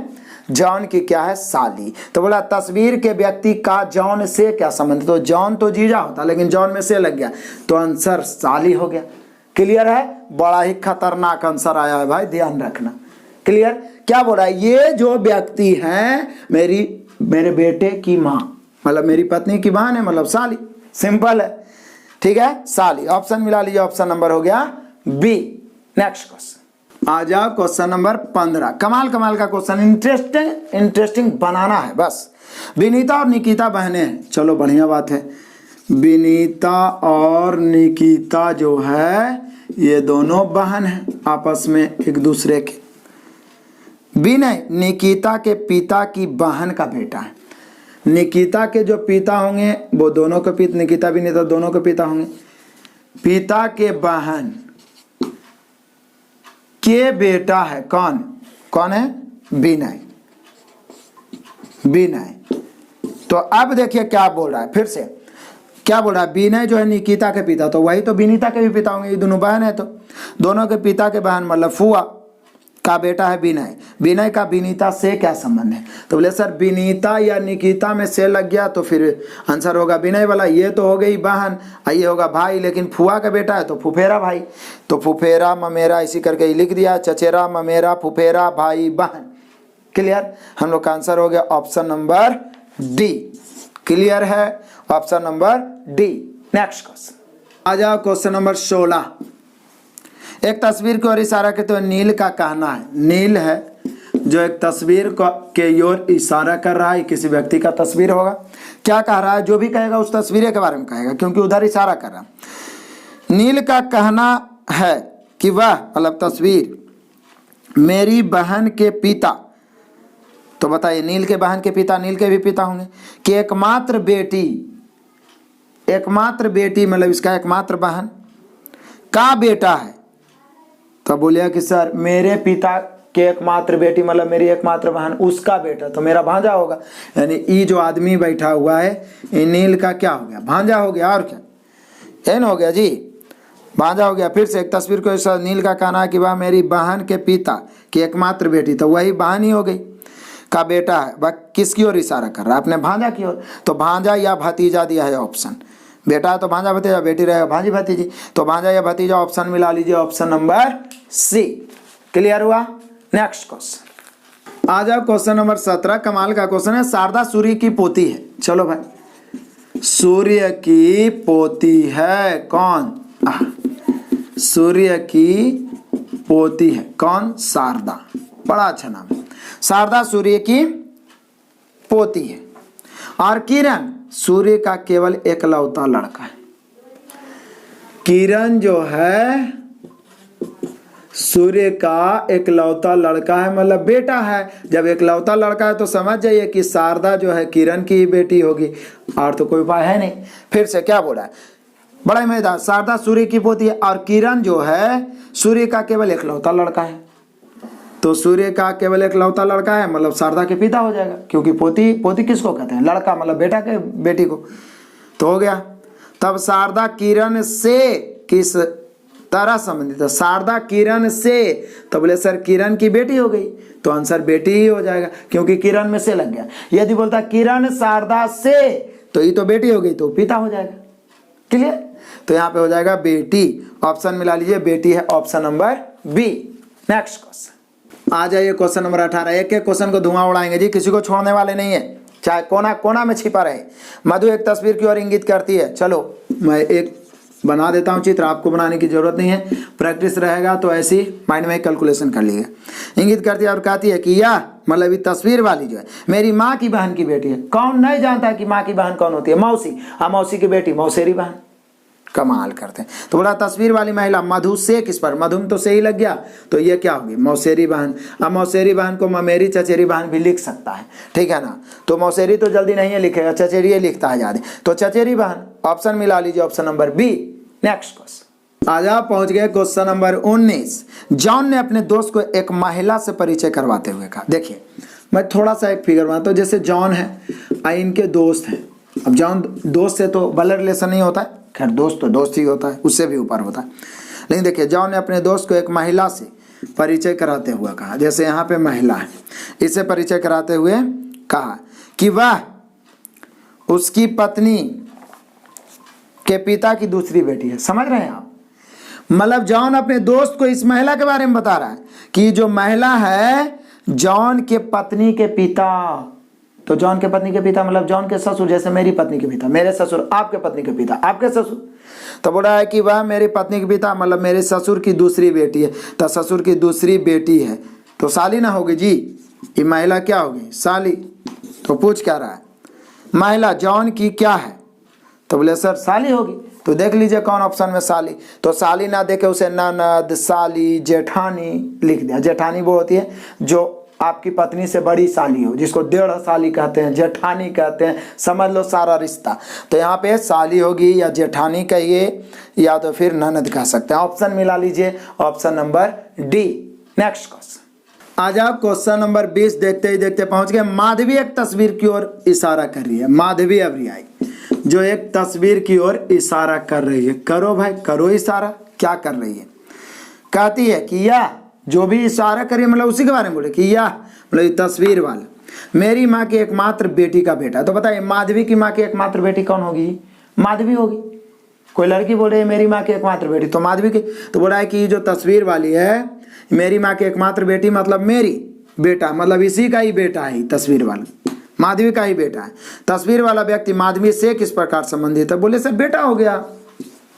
जॉन की क्या है, साली। तो बोला तस्वीर के व्यक्ति का जॉन से क्या संबंध, तो जॉन तो जीजा होता लेकिन जॉन में से लग गया तो आंसर साली हो गया। क्लियर है, बड़ा ही खतरनाक आंसर आया है भाई, ध्यान रखना। क्लियर, क्या बोल रहा है, ये जो व्यक्ति है मेरे बेटे की माँ, मतलब मेरी पत्नी की बहन है, मतलब साली। सिंपल है, ठीक है, साली। ऑप्शन मिला लीजिए, ऑप्शन नंबर हो गया बी। नेक्स्ट क्वेश्चन आ जाओ, क्वेश्चन नंबर 15। कमाल का क्वेश्चन, इंटरेस्टिंग बनाना है बस। विनीता और निकिता बहनें हैं, चलो बढ़िया बात है। विनीता और निकिता जो है ये दोनों बहन हैं आपस में एक दूसरे के। विनय निकिता के पिता की बहन का बेटा है। निकिता के जो पिता होंगे वो दोनों के पिता, निकिता विनीता दोनों के पिता होंगे। पिता के बहन के बेटा है कौन है, विनय। तो अब देखिए क्या बोल रहा है, फिर से क्या बोल रहा है, विनय जो है निकिता के पिता, तो वही तो विनीता के भी पिता होंगे, ये दोनों बहन है तो दोनों के पिता के बहन मतलब फुआ का बेटा है विनय। विनय का विनीता से क्या संबंध है, तो बोले सर विनीता या निकिता में से लग गया तो फिर आंसर होगा विनय वाला। ये तो हो गई बहन, ये होगा भाई, लेकिन फुआ का बेटा है तो फुफेरा भाई। तो फुफेरा ममेरा इसी करके ही लिख दिया, चचेरा ममेरा फुफेरा भाई बहन। क्लियर, हम लोग का आंसर हो गया ऑप्शन नंबर डी। क्लियर है, option number D. Next question आ जाओ, क्वेश्चन नंबर 16। एक तस्वीर की ओर इशारा करते हुए नील का कहना है, नील है जो एक तस्वीर के ओर इशारा कर रहा है, किसी व्यक्ति का तस्वीर होगा। क्या कह रहा है, जो भी कहेगा उस तस्वीर के बारे में कहेगा क्योंकि उधर इशारा कर रहा है। नील का कहना है कि वह मतलब तस्वीर मेरी बहन के पिता, तो बताइए नील के बहन के पिता नील के भी पिता होंगे, कि एकमात्र बेटी मतलब इसका एकमात्र बहन का बेटा है। तो बोलिए कि सर मेरे पिता के एकमात्र बेटी मतलब मेरी एकमात्र बहन उसका बेटा, तो मेरा भांजा होगा। यानी ये जो आदमी बैठा हुआ है ये नील का क्या हो गया, भांजा हो गया। और क्या एन हो गया जी, भांजा हो गया। फिर से एक तस्वीर को ऐसा नील का कहना है कि वह मेरी बहन के पिता की एकमात्र बेटी, तो वही बहन ही हो गई, का बेटा है। वह किसकी ओर इशारा कर रहा है, अपने भांजा की ओर। तो भांजा या भतीजा दिया है ऑप्शन, बेटा है तो भांजा भतीजा, बेटी रहेगा भांजी भतीजी, तो भांजा या भतीजा ऑप्शन मिला लीजिए, ऑप्शन नंबर सी। क्लियर हुआ। नेक्स्ट क्वेश्चन आ जाओ, क्वेश्चन नंबर 17। कमाल का क्वेश्चन है, शारदा सूर्य की पोती है। चलो भाई, सूर्य की पोती है कौन, सूर्य की पोती है कौन, शारदा। बड़ा अच्छा नाम है, शारदा सूर्य की पोती है। और किरण सूर्य का केवल एकलौता लड़का है। किरण जो है सूर्य का एकलौता लड़का है, मतलब बेटा है। जब एकलौता लड़का है तो समझ जाइए कि शारदा जो है किरण की ही बेटी होगी, और तो कोई उपाय है नहीं। फिर से क्या बोला है, बड़ा मजेदार, शारदा सूर्य की पोती है और किरण जो है सूर्य का केवल एकलौता लड़का है। तो सूर्य का केवल एकलौता लड़का है मतलब शारदा के पिता हो जाएगा, क्योंकि पोती किसको कहते हैं, लड़का मतलब बेटा के बेटी को। तो हो गया। तब शारदा किरण से किस तरह संबंधित है, शारदा किरण से, तो बोले सर किरण की बेटी हो गई, तो आंसर बेटी ही हो जाएगा क्योंकि किरण में से लग गया। यदि बोलता किरण शारदा से, तो ये तो बेटी हो गई, तो पिता हो जाएगा। क्लियर, तो यहाँ पे हो जाएगा बेटी। ऑप्शन मिला लीजिए, बेटी है option number B. Next question आ जाइए, क्वेश्चन नंबर 18। एक एक क्वेश्चन को धुआं उड़ाएंगे जी, किसी को छोड़ने वाले नहीं है, चाहे कोना कोना में छिपा रहे। मधु एक तस्वीर की ओर इंगित करती है। चलो मैं एक बना देता हूं चित्र, आपको बनाने की जरूरत नहीं है, प्रैक्टिस रहेगा तो ऐसी माइंड में कैलकुलेशन कर लीजिए। इंगित करती है और कहती है कि यह मतलब ये तस्वीर वाली जो है मेरी माँ की बहन की बेटी है। कौन नहीं जानता कि माँ की बहन कौन होती है, मौसी। मौसी की बेटी मौसेरी बहन। कमाल करते हैं। तो बोला तस्वीर वाली महिला मधु से किस पर, मधु में तो से ही लग गया, तो ये क्या होगी, मौसेरी बहन। अब मौसेरी बहन को ममेरी चचेरी बहन भी लिख सकता है, ठीक है ना। तो मौसेरी तो जल्दी नहीं है लिखेगा, चचेरी लिखता है ज्यादा, तो चचेरी बहन। ऑप्शन मिला लीजिए, option number B. Next question आ जाओ, पहुंच गए क्वेश्चन नंबर 19। जॉन ने अपने दोस्त को एक महिला से परिचय करवाते हुए कहा। देखिए मैं थोड़ा सा एक फिगर बनाता हूँ, जैसे जॉन है, इनके दोस्त हैं अब जौन दोस्त से तो ब्लड रिलेशन नहीं होता है, खैर दोस्त तो दोस्त ही होता है, उससे भी ऊपर होता है। लेकिन देखिए जॉन ने अपने दोस्त को एक महिला से परिचय कराते हुए कहा, जैसे यहाँ पे महिला है, इससे परिचय कराते हुए कहा कि वह उसकी पत्नी के पिता की दूसरी बेटी है। समझ रहे हैं आप? मतलब जॉन अपने दोस्त को इस महिला के बारे में बता रहा है कि जो महिला है जॉन के पत्नी के पिता। तो जॉन के पत्नी के पिता मतलब जॉन के ससुर, जैसे मेरी पत्नी के पिता, मेरे ससुर आपके पत्नी के पिता, आपके ससुर। तो बोल रहा है कि वह मेरी पत्नी के पिता मतलब मेरे ससुर की दूसरी बेटी है। तो ससुर की दूसरी बेटी है तो साली ना होगी जी, ये महिला क्या होगी? साली। तो पूछ क्या रहा है, महिला जॉन की क्या है? तो बोले सर साली होगी। तो देख लीजिए कौन ऑप्शन में साली। तो साली ना देखे उसे ननद, साली, जेठानी लिख दिया। जेठानी वो होती है जो आपकी पत्नी से बड़ी साली हो, जिसको 1.5 साली कहते हैं, जेठानी कहते हैं, समझ लो सारा रिश्ता। तो यहाँ पे साली होगी या जेठानी कहिए या तो फिर ननद कह सकते हैं। ऑप्शन मिला लीजिए, option number D. Next question आ जाओ, क्वेश्चन नंबर 20 देखते ही देखते पहुंच गए। माधवी एक तस्वीर की ओर इशारा कर रही है। माधवी अभी आई जो एक तस्वीर की ओर इशारा कर रही है। करो भाई करो इशारा। क्या कर रही है? कहती है कि यह जो भी इशारा करिए मतलब उसी के बारे में बोले कि यह मतलब ये तस्वीर वाला मेरी माँ की एकमात्र बेटी का बेटा। तो बताइए माधवी की माँ की एकमात्र बेटी कौन होगी? माधवी होगी। कोई लड़की बोल रही है मेरी माँ की एकमात्र बेटी, तो माधवी की। तो बोला है कि जो तस्वीर वाली है मेरी माँ की एकमात्र बेटी मतलब मेरी बेटा, मतलब इसी का ही बेटा है तस्वीर वाला, माधवी का ही बेटा है। तस्वीर वाला व्यक्ति माधवी से किस प्रकार संबंधित है? बोले सर बेटा हो गया।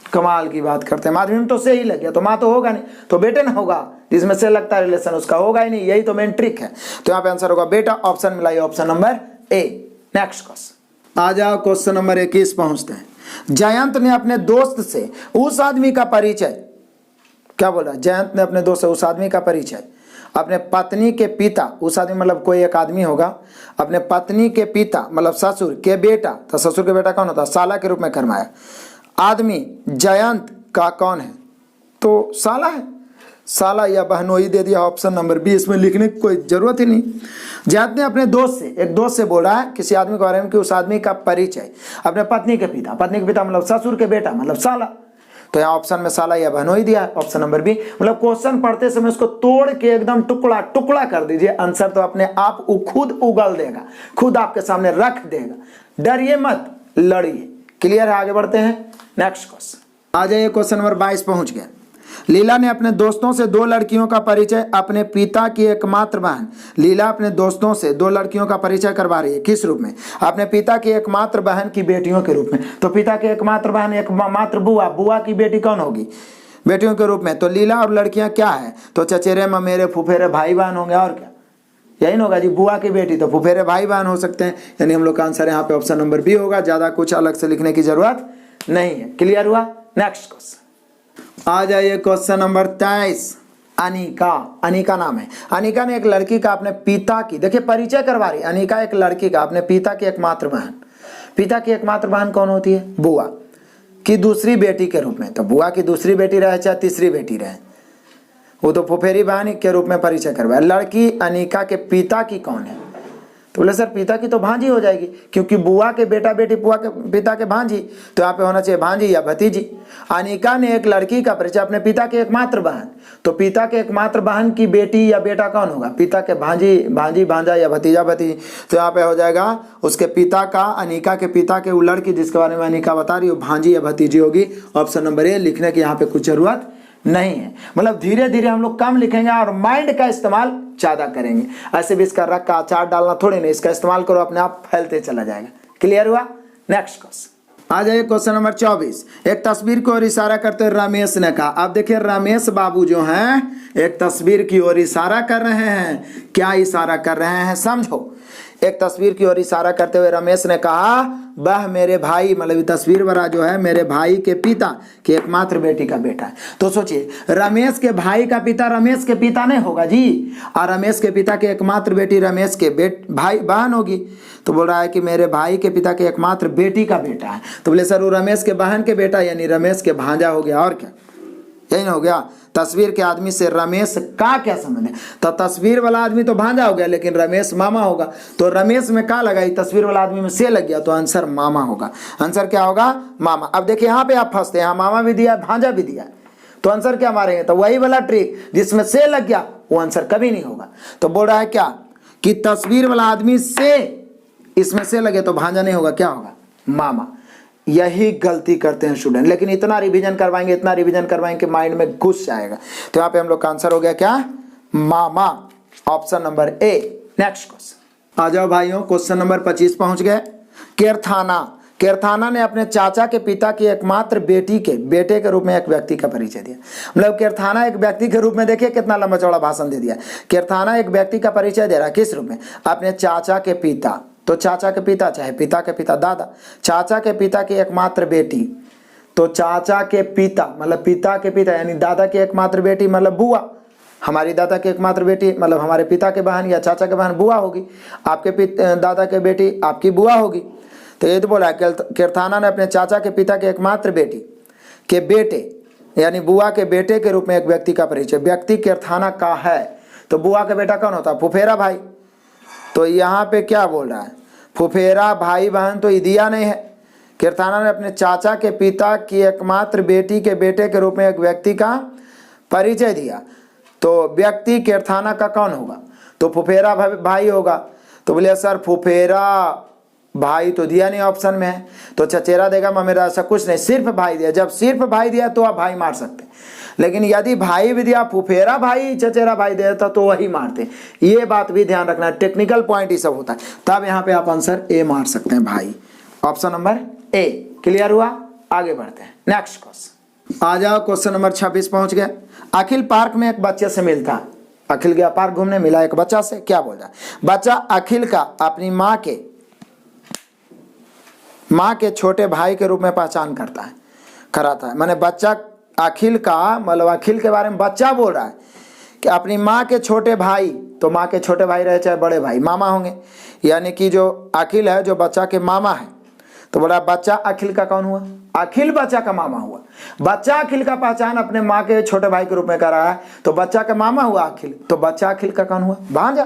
कमाल की बात करते हैं, माधवी में तो से ही लग गया, तो माँ तो होगा नहीं, तो बेटे ना होगा, जिसमें से लगता है रिलेशन उसका होगा ही नहीं। यही तो मेन ट्रिक है। तो यहाँ पे आंसर होगा बेटा। ऑप्शन मिला option number A. Next question आ जाओ, क्वेश्चन नंबर 21 पहुंचते हैं। जयंत ने अपने दोस्त से उस आदमी का परिचय, क्या बोल रहा है? जयंत ने अपने दोस्त से उस आदमी का परिचय अपने पत्नी के पिता, उस आदमी मतलब कोई एक आदमी होगा, अपने पत्नी के पिता मतलब ससुर के बेटा, तो ससुर के बेटा कौन होता है? साला के रूप में करवाया। आदमी जयंत का कौन है? तो साला है। साला या बहनोई दे दिया ऑप्शन नंबर बी। इसमें लिखने की कोई जरूरत ही नहीं। जयंत ने अपने दोस्त से, एक दोस्त से बोला है किसी आदमी के बारे में कि उस आदमी का परिचय अपने पत्नी के पिता, पत्नी के पिता मतलब ससुर के बेटा मतलब साला। तो यहाँ ऑप्शन में साला या बहनोई दिया है, ऑप्शन नंबर बी। मतलब क्वेश्चन पढ़ते समय उसको तोड़ के एकदम टुकड़ा टुकड़ा कर दीजिए, आंसर तो अपने आप खुद उगल देगा, खुद आपके सामने रख देगा। डरिए मत, लड़िए। क्लियर है? आगे बढ़ते हैं। नेक्स्ट क्वेश्चन आ जाइए, क्वेश्चन नंबर 22 पहुंच गए। लीला ने अपने दोस्तों से 2 लड़कियों का परिचय अपने पिता की एकमात्र बहन। लीला अपने दोस्तों से 2 लड़कियों का परिचय करवा रही है। किस रूप में? अपने पिता की एकमात्र बहन की बेटियों के रूप में। तो पिता की एकमात्र बहन एकमात्र बुआ, बुआ की बेटी कौन होगी? बेटियों के रूप में। तो लीला और लड़कियां क्या है? तो चचेरे ममेरे फुफेरे भाई बहन होंगे। और क्या? यही ना होगा जी, बुआ की बेटी तो फुफेरे भाई बहन हो सकते हैं। यानी हम लोग का आंसर यहाँ पे ऑप्शन नंबर बी होगा। ज्यादा कुछ अलग से लिखने की जरूरत नहीं है। क्लियर हुआ? नेक्स्ट क्वेश्चन आ जाइए, क्वेश्चन नंबर 23। अनिका, अनिका नाम है। अनिका ने एक लड़की का अपने पिता की, देखिए परिचय करवा रही। अनिका एक लड़की का अपने पिता की एकमात्र बहन, पिता की एकमात्र बहन कौन होती है? बुआ की दूसरी बेटी के रूप में। तो बुआ की दूसरी बेटी रहे चाहे तीसरी बेटी रहे, वो तो फुफेरी बहन के रूप में परिचय करवाया। लड़की अनिका के पिता की कौन है? तो बोले सर पिता की तो भांजी हो जाएगी, क्योंकि बुआ के बेटा बेटी बुआ के पिता के भांजी, तो यहाँ पे होना चाहिए भांजी या भतीजी। अनिका ने एक लड़की का परिचय अपने पिता के एकमात्र बहन, तो पिता के एकमात्र बहन की बेटी या बेटा कौन होगा? पिता के भांजी, भांजी भांजा या भतीजा भतीजी। तो यहाँ पे हो जाएगा उसके पिता का, अनिका के पिता के वो लड़की जिसके बारे में अनिका बता रही हो, भांजी या भतीजी होगी। ऑप्शन नंबर ए। लिखने की यहाँ पे कुछ जरूरत नहीं है। मतलब धीरे धीरे हम लोग कम लिखेंगे और माइंड का इस्तेमाल ज्यादा करेंगे। ऐसे भी इसका रख का अचार डालना थोड़ी नहीं, इसका इस्तेमाल करो, अपने आप फैलते चला जाएगा। क्लियर हुआ? नेक्स्ट क्वेश्चन आ जाइए, क्वेश्चन नंबर 24। एक तस्वीर की ओर इशारा करते हुए रमेश ने कहा। अब देखिए रमेश बाबू जो हैं एक तस्वीर की ओर इशारा कर रहे हैं। क्या इशारा कर रहे हैं समझो। एक तस्वीर की ओर इशारा करते हुए रमेश ने कहा वह मेरे भाई, मतलब तस्वीर वाला जो है मेरे भाई के पिता की एकमात्र बेटी का बेटा है। तो सोचिए रमेश के भाई का पिता रमेश के पिता नहीं होगा जी, और रमेश के पिता की एकमात्र बेटी रमेश के भाई बहन होगी। तो बोल रहा है कि मेरे भाई के पिता की एकमात्र बेटी का बेटा है। तो बोले सर वो रमेश के बहन के बेटा यानी रमेश के भांजा हो गया। और क्या? यही ना हो गया। तस्वीर के आदमी से रमेश का क्या संबंध है? तो तस्वीर वाला आदमी तो भांजा हो गया, लेकिन रमेश मामा होगा। तो रमेश में का लगाई, तस्वीर वाला आदमी में से लग गया, तो आंसर मामा होगा। आंसर क्या होगा? मामा। अब देखिए यहाँ पे आप फंसते हैं, यहाँ मामा भी दिया, भांजा भी दिया, तो आंसर क्या मारेंगे? तो वही वाला ट्रिक जिसमें से लग गया वो आंसर कभी नहीं होगा। तो बोल रहा है क्या कि तस्वीर वाला आदमी से इसमें से लगे तो भांजा नहीं होगा, क्या होगा? मामा। यही गलती करते हैं स्टूडेंट, लेकिन इतना रिवीजन करवाएंगे, इतना रिवीजन करवाएंगे कि माइंड में घुस जाएगा। तो यहाँ पे हम लोग का आंसर हो गया क्या? मामा, option number A. Next question आ जाओ भाइयों, क्वेश्चन नंबर 25 पहुंच गए। केरथाना ने अपने चाचा के पिता की एकमात्र बेटे के रूप में एक व्यक्ति का परिचय दिया। मतलब केरथाना एक व्यक्ति के रूप में, देखिए कितना लंबा चौड़ा भाषण दे दिया। केरथाना एक व्यक्ति का परिचय दे रहा है, किस रूप में? अपने चाचा के पिता। तो चाचा के पिता चाहे पिता के पिता, दादा, चाचा के पिता की एकमात्र बेटी, तो चाचा के पिता मतलब पिता के पिता यानी दादा की एकमात्र बेटी मतलब बुआ। हमारी दादा की एकमात्र बेटी मतलब हमारे पिता के बहन या चाचा के बहन बुआ होगी। आपके दादा के बेटी आपकी बुआ होगी। तो ये तो बोला है केरथाना ने अपने चाचा के पिता के एकमात्र बेटी के बेटे यानी बुआ के बेटे के रूप में एक व्यक्ति का परिचय। व्यक्ति केरथाना का है, तो बुआ का बेटा कौन होता है? फुफेरा भाई। तो यहाँ पे क्या बोल रहा है? फुफेरा भाई बहन तो दिया नहीं है। केरथाना ने अपने चाचा के पिता की एकमात्र बेटी के बेटे के रूप में एक व्यक्ति का परिचय दिया। तो व्यक्ति केरथाना का कौन होगा? तो फुफेरा भाई होगा। तो बोले सर फुफेरा भाई तो दिया नहीं ऑप्शन में है, तो चचेरा देगा ममेरा, ऐसा कुछ नहीं, सिर्फ भाई दिया। जब सिर्फ भाई दिया तो आप भाई मार सकते, लेकिन यदि भाई भी दिया, फुफेरा भाई चचेरा भाई देता तो वही मारते। ये बात भी ध्यान रखना, टेक्निकल पॉइंट ही सब होता है। तब यहाँ पे आप आंसर ए मार सकते हैं भाई, ऑप्शन नंबर ए। क्लियर हुआ? आगे बढ़ते हैं। नेक्स्ट क्वेश्चन आ जाओ, क्वेश्चन नंबर 26 पहुंच गए। अखिल पार्क में एक बच्चे से मिलता। अखिल गया पार्क घूमने, मिला एक बच्चा से। क्या बोल रहा है? बच्चा अखिल का अपनी माँ के छोटे भाई के रूप में पहचान कराता है। माने बच्चा अखिल का मतलब अखिल के बारे में बच्चा बोल रहा है कि अपनी माँ के छोटे भाई, तो माँ के छोटे भाई रहे चाहे बड़े भाई, मामा होंगे। यानी कि जो अखिल है जो बच्चा के मामा है, तो बोला बच्चा अखिल का कौन हुआ? अखिल बच्चा का मामा हुआ। बच्चा अखिल का पहचान अपने माँ के छोटे भाई के रूप में कर रहा है, तो बच्चा का मामा हुआ अखिल। तो बच्चा अखिल का कौन हुआ? भांजा।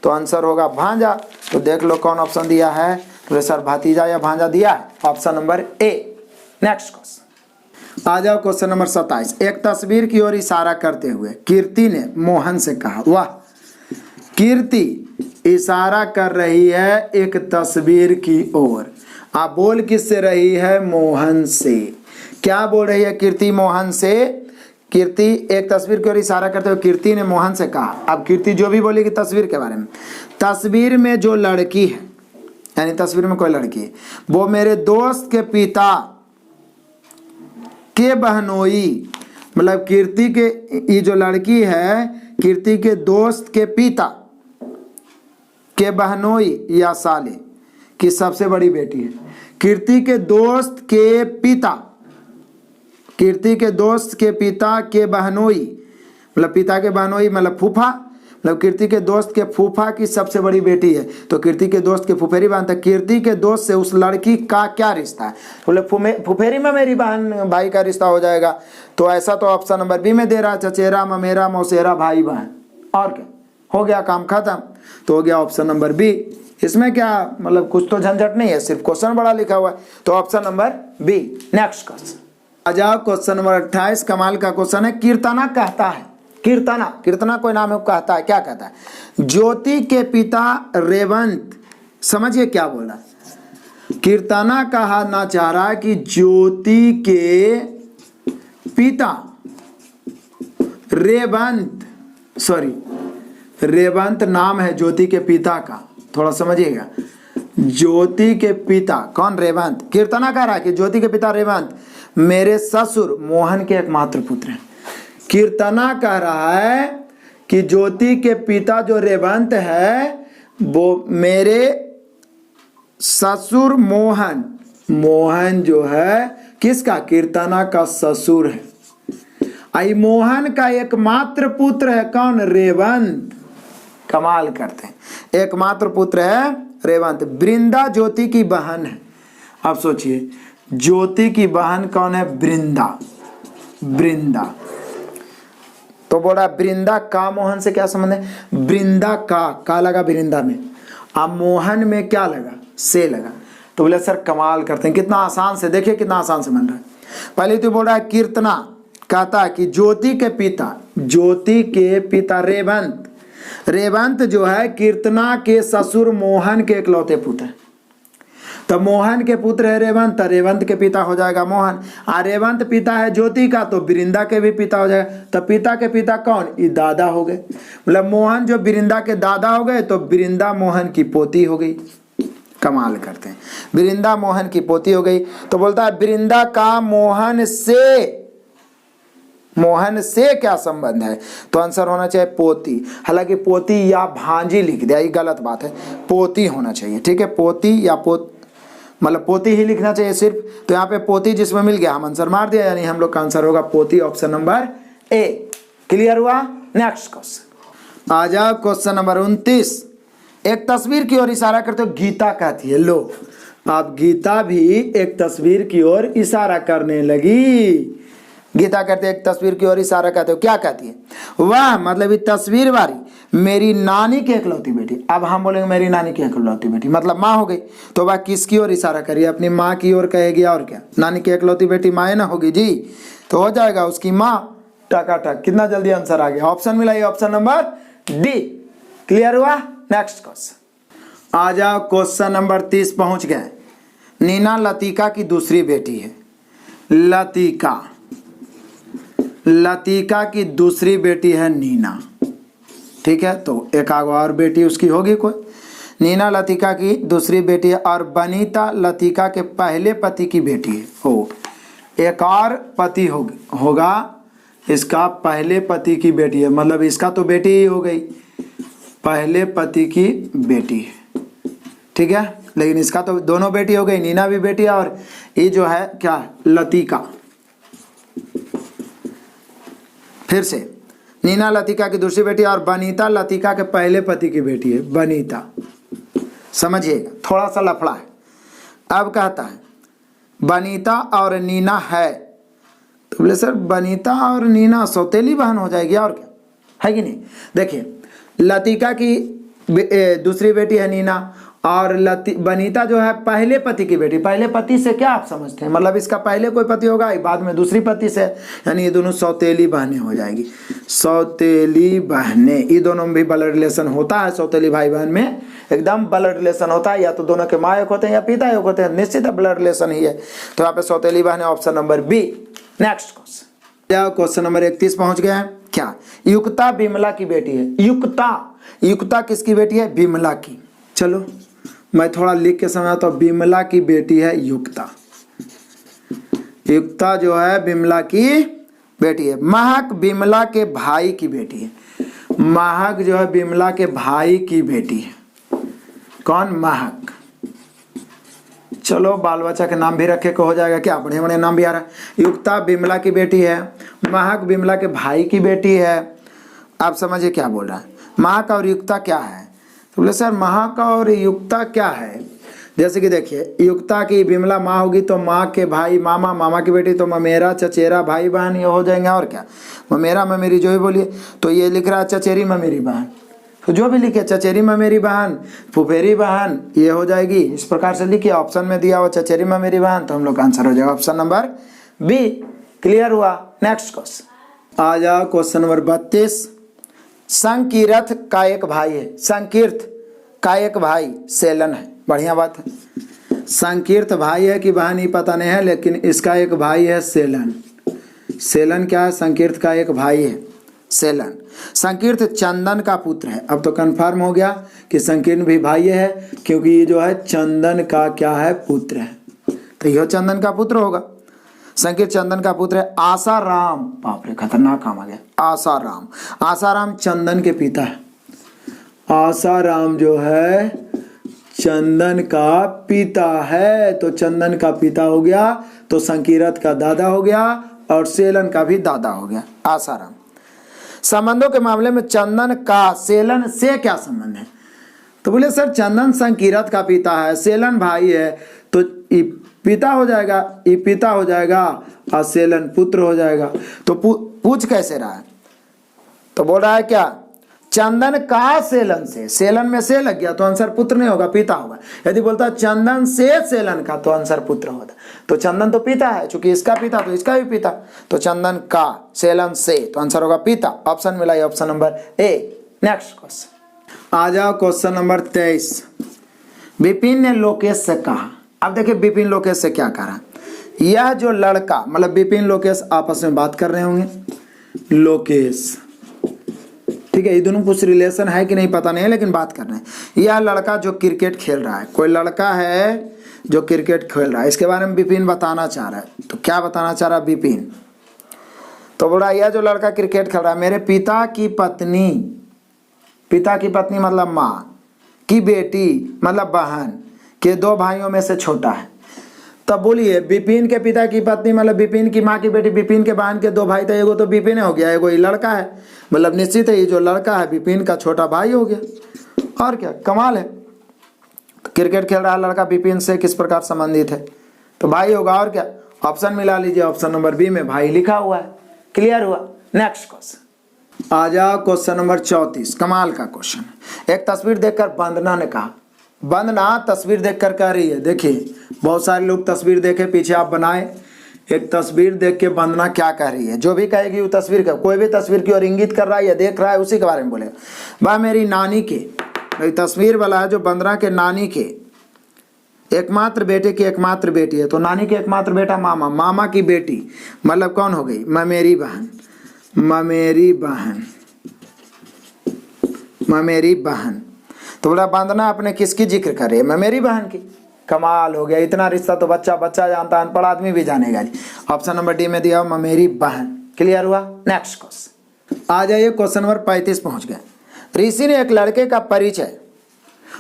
तो आंसर होगा भांजा। तो देख लो कौन ऑप्शन दिया है, तो सर भतीजा या भांजा दिया है, option number A. Next question आ जाओ, क्वेश्चन नंबर 27। एक तस्वीर की ओर इशारा करते हुए कीर्ति ने मोहन से कहा। वाह, कीर्ति इशारा कर रही है एक तस्वीर की ओर। आप बोल किससे रही है? मोहन से। क्या बोल रही है कीर्ति मोहन से? कीर्ति एक तस्वीर की ओर इशारा करते हुए कीर्ति ने मोहन से कहा। अब कीर्ति जो भी बोलेगी तस्वीर के बारे में, तस्वीर में जो लड़की है यानी तस्वीर में कोई लड़की है, वो मेरे दोस्त के पिता के बहनोई, मतलब कीर्ति के, ये जो लड़की है कीर्ति के दोस्त के पिता के बहनोई या साले की सबसे बड़ी बेटी है। कीर्ति के दोस्त के पिता, कीर्ति के दोस्त के पिता के बहनोई मतलब पिता के बहनोई मतलब फूफा, मतलब कीर्ति के दोस्त के फूफा की सबसे बड़ी बेटी है। तो कीर्ति के दोस्त के फुफेरी बहन था। कीर्ति के दोस्त से उस लड़की का क्या रिश्ता है? बोले फुफेरी में मेरी बहन भाई का रिश्ता हो जाएगा। तो ऐसा तो ऑप्शन नंबर बी में दे रहा है, चचेरा ममेरा मौसेरा भाई बहन। और क्या हो गया, काम खत्म। तो हो गया ऑप्शन नंबर बी। इसमें क्या मतलब कुछ तो झंझट नहीं है, सिर्फ क्वेश्चन बड़ा लिखा हुआ है। तो option number B. Next question आ जाओ, क्वेश्चन नंबर 28। कमाल का क्वेश्चन है। कीर्तना कहता है, कीर्तना कोई नाम है, कहता है, क्या कहता है? ज्योति के पिता रेवंत, समझिए क्या बोल रहा है। कीर्तना कहना चाह रहा है कि ज्योति के पिता रेवंत नाम है ज्योति के पिता का, थोड़ा समझिएगा। ज्योति के पिता कौन? रेवंत। कीर्तना कह रहा है कि ज्योति के पिता रेवंत मेरे ससुर मोहन के एकमात्र पुत्र हैं। कीर्तना कह रहा है कि ज्योति के पिता जो रेवंत है वो मेरे ससुर मोहन जो है किसका? कीर्तना का ससुर है। आई मोहन का एकमात्र पुत्र है कौन? रेवंत। कमाल करते हैं, एकमात्र पुत्र है रेवंत। वृंदा ज्योति की बहन है। अब सोचिए ज्योति की बहन कौन है? वृंदा। तो बोल रहा वृंदा का मोहन से क्या संबंध है? वृंदा का लगा वृंदा में, अब मोहन में क्या लगा? से लगा। तो बोले सर कमाल करते हैं, कितना आसान से, देखिए कितना आसान से बन रहा है। पहले तो बोल रहा है कीर्तना कहता है कि ज्योति के पिता रेवंत जो है कीर्तना के ससुर मोहन के इकलौते पुत्र है। तो मोहन के पुत्र है रेवंत, रेवंत के पिता हो जाएगा मोहन। रेवंत पिता है ज्योति का, तो वृंदा के भी पिता हो जाएगा। तो पिता के पिता कौन? ये दादा हो गए। मतलब मोहन जो वृंदा के दादा हो गए, तो वृंदा मोहन की पोती हो गई। कमाल करते हैं, वृंदा मोहन की पोती हो गई। तो बोलता है वृंदा का मोहन से क्या संबंध है? तो आंसर होना चाहिए पोती। हालांकि पोती या भांजी लिख दिया, ये गलत बात है, पोती होना चाहिए। ठीक है, पोती या मतलब पोती ही लिखना चाहिए सिर्फ। तो यहाँ पे पोती जिसमें मिल गया हम आंसर मार दिया, यानी हम लोग का आंसर होगा पोती, ऑप्शन नंबर ए। क्लियर हुआ? नेक्स्ट क्वेश्चन आ जाओ, क्वेश्चन नंबर 29। एक तस्वीर की ओर इशारा करते हो गीता कहती है। लो, अब गीता भी एक तस्वीर की ओर इशारा करने लगी। गीता कहते एक तस्वीर की ओर इशारा करते हो, क्या कहती है? वाह, मतलब ये तस्वीर वाली मेरी नानी की इकलौती बेटी। अब हम बोलेंगे मेरी नानी की इकलौती बेटी, मतलब माँ हो गई। तो वह किसकी ओर इशारा करिए? अपनी माँ की ओर कहेगी, और क्या? नानी की इकलौती बेटी माँ ना होगी जी, तो हो जाएगा उसकी माँ। टकाटक, कितना जल्दी आंसर आ गया। ऑप्शन मिला, ऑप्शन नंबर डी। क्लियर हुआ? नेक्स्ट क्वेश्चन आ जाओ, क्वेश्चन नंबर 30 पहुंच गए। नीना लतिका की दूसरी बेटी है। लतिका की दूसरी बेटी है नीना। ठीक है, तो एक आगो और बेटी उसकी होगी कोई। नीना लतिका की दूसरी बेटी है, और बनीता लतिका के पहले पति की बेटी है। हो, एक और पति होगा, इसका पहले पति की बेटी है, मतलब इसका तो बेटी ही हो गई, पहले पति की बेटी है। ठीक है, लेकिन इसका तो दोनों बेटी हो गई, नीना भी बेटी है, और ये जो है क्या? लतिका। फिर से, नीना लतिका की दूसरी बेटी और बनीता लतिका के पहले पति की बेटी है, बनीता। समझिएगा, थोड़ा सा लफड़ा है। अब कहता है बनीता और नीना है, तो बोले सर बनीता और नीना सौतेली बहन हो जाएगी, और क्या है कि नहीं? देखिए, लतिका की दूसरी बेटी है नीना, और बनीता जो है पहले पति की बेटी। पहले पति से क्या आप समझते हैं? मतलब इसका पहले कोई पति होगा, बाद में दूसरी पति से, यानी ये दोनों सौतेली बहनें हो जाएगी। सौतेली बहनें, ये दोनों में भी ब्लड रिलेशन होता है। सौतेली भाई बहन में एकदम ब्लड रिलेशन होता है, या तो दोनों के माँ एक होते हैं या पिता एक होते हैं, निश्चित ब्लड रिलेशन ही है। तो यहाँ पे सौतेली बहनें, option number B. Next question, question number 31 पहुंच गए हैं। क्या? युक्ता बिमला की बेटी है। युक्ता किसकी बेटी है? बिमला की। चलो मैं थोड़ा लिख के समझाता हूं। बिमला की बेटी है युक्ता। युक्ता जो है बिमला की बेटी है। महक बिमला के भाई की बेटी है। महक जो है बिमला के भाई की बेटी है। कौन? महक। चलो बाल बच्चा के नाम भी रखे को हो जाएगा क्या? बड़े बड़े नाम भी आ रहा है। युक्ता बिमला की बेटी है, महक बिमला के भाई की बेटी है। आप समझिए क्या बोल रहा है। महक और युक्ता क्या है? तो बोले सर महक और युक्ता क्या है? जैसे कि देखिए, युक्ता की बिमला माँ होगी, तो माँ के भाई मामा, मामा की बेटी तो ममेरा चचेरा भाई बहन ये हो जाएंगे, और क्या? ममेरा ममेरी जो भी बोलिए। तो ये लिख रहा है चचेरी ममेरी बहन, तो जो भी लिखे चचेरी ममेरी बहन, फुफेरी बहन, ये हो जाएगी। इस प्रकार से लिखिए, ऑप्शन में दिया हुआ चचेरी ममेरी बहन, तो हम लोग का आंसर हो जाएगा ऑप्शन नंबर बी। क्लियर हुआ? नेक्स्ट क्वेश्चन आ जाओ, क्वेश्चन नंबर 32। संकीर्थ का एक भाई है। संकीर्थ का एक भाई सेलन है। बढ़िया बात है। संकीर्थ भाई है कि बहन ही पता नहीं है, लेकिन इसका एक भाई है सेलन। सेलन क्या है? संकीर्थ का एक भाई है सेलन। संकीर्थ चंदन का पुत्र है। अब तो कंफर्म हो गया कि संकीर्ण भी भाई है, क्योंकि ये जो है चंदन का क्या है? पुत्र है। तो यह चंदन का पुत्र होगा। संकीर्थ चंदन का पुत्र है। आसाराम, बाप रे खतरनाक काम आ गया। आसाराम चंदन के पिता है। आसाराम जो है चंदन का पिता है, तो चंदन का पिता हो गया, तो संकीर्थ का दादा हो गया, और सेलन का भी दादा हो गया आसाराम। संबंधों के मामले में चंदन का सेलन से क्या संबंध है? तो बोले सर चंदन संकीर्थ का पिता है, सेलन भाई है, तो पिता हो जाएगा, ये पिता हो जाएगा, और सेलन पुत्र हो जाएगा। तो पूछ कैसे रहा है? तो बोल रहा है क्या, चंदन का सेलन से, सेलन में से लग गया तो आंसर पुत्र नहीं होगा, पिता होगा। यदि बोलता चंदन से सेलन का तो आंसर पुत्र होता। तो चंदन तो पिता है, चूंकि इसका पिता तो इसका भी पिता, तो चंदन का सेलन से तो आंसर होगा पिता। ऑप्शन मिला है, option number A. Next question आ जाओ, क्वेश्चन नंबर 23। विपिन ने लोकेश से कहा। अब देखिए विपिन लोकेश से क्या कहा, यह जो लड़का, मतलब विपिन लोकेश आपस में बात कर रहे होंगे, लोकेश, ठीक है, ये दोनों कुछ रिलेशन है कि नहीं पता नहीं है, लेकिन बात कर रहे हैं। यह लड़का जो क्रिकेट खेल रहा है, कोई लड़का है जो क्रिकेट खेल रहा है, इसके बारे में विपिन बताना चाह रहा है। तो क्या बताना चाह रहा है विपिन, तो बोला यह जो लड़का क्रिकेट खेल रहा है मेरे पिता की पत्नी, पिता की पत्नी मतलब माँ, की बेटी मतलब बहन के 2 भाइयों में से छोटा है। तब बोलिए विपिन के पिता की पत्नी मतलब विपिन की माँ की बेटी, विपिन के बहन के 2 भाई, तो एगो तो विपिन हो गया, एगो ये लड़का है, मतलब निश्चित है ये जो लड़का है विपिन का छोटा भाई हो गया। और क्या कमाल है, तो क्रिकेट खेल रहा लड़का विपिन से किस प्रकार संबंधित है, तो भाई होगा। और क्या, ऑप्शन मिला लीजिए, ऑप्शन नंबर बी में भाई लिखा हुआ है। क्लियर हुआ। नेक्स्ट क्वेश्चन आ जाओ, क्वेश्चन नंबर 34। कमाल का क्वेश्चन। एक तस्वीर देखकर वंदना ने कहा, वंदना तस्वीर देखकर कह रही है, देखिए बहुत सारे लोग तस्वीर देखे, पीछे आप बनाए, एक तस्वीर देख के वंदना क्या कह रही है, जो भी कहेगी वो तस्वीर का, कोई भी तस्वीर की ओर इंगित कर रहा है या देख रहा है उसी के बारे में बोलेगा। वह मेरी नानी के, मेरी तस्वीर वाला है जो वंदना के नानी के एकमात्र बेटे की एकमात्र बेटी है, तो नानी के एकमात्र बेटा मामा, मामा की बेटी मतलब कौन हो गई, ममेरी बहन, ममेरी बहन, ममेरी बहन। तो बोला वंदना अपने किसकी जिक्र कर रही है, ममेरी बहन की। कमाल हो गया, इतना रिश्ता तो बच्चा बच्चा जानता है, अनपढ़ आदमी भी जानेगा। ऑप्शन नंबर डी में दिया ममेरी बहन। क्लियर हुआ। नेक्स्ट क्वेश्चन आ जाइए, क्वेश्चन नंबर 35 पहुंच गए। ऋषि ने एक लड़के का परिचय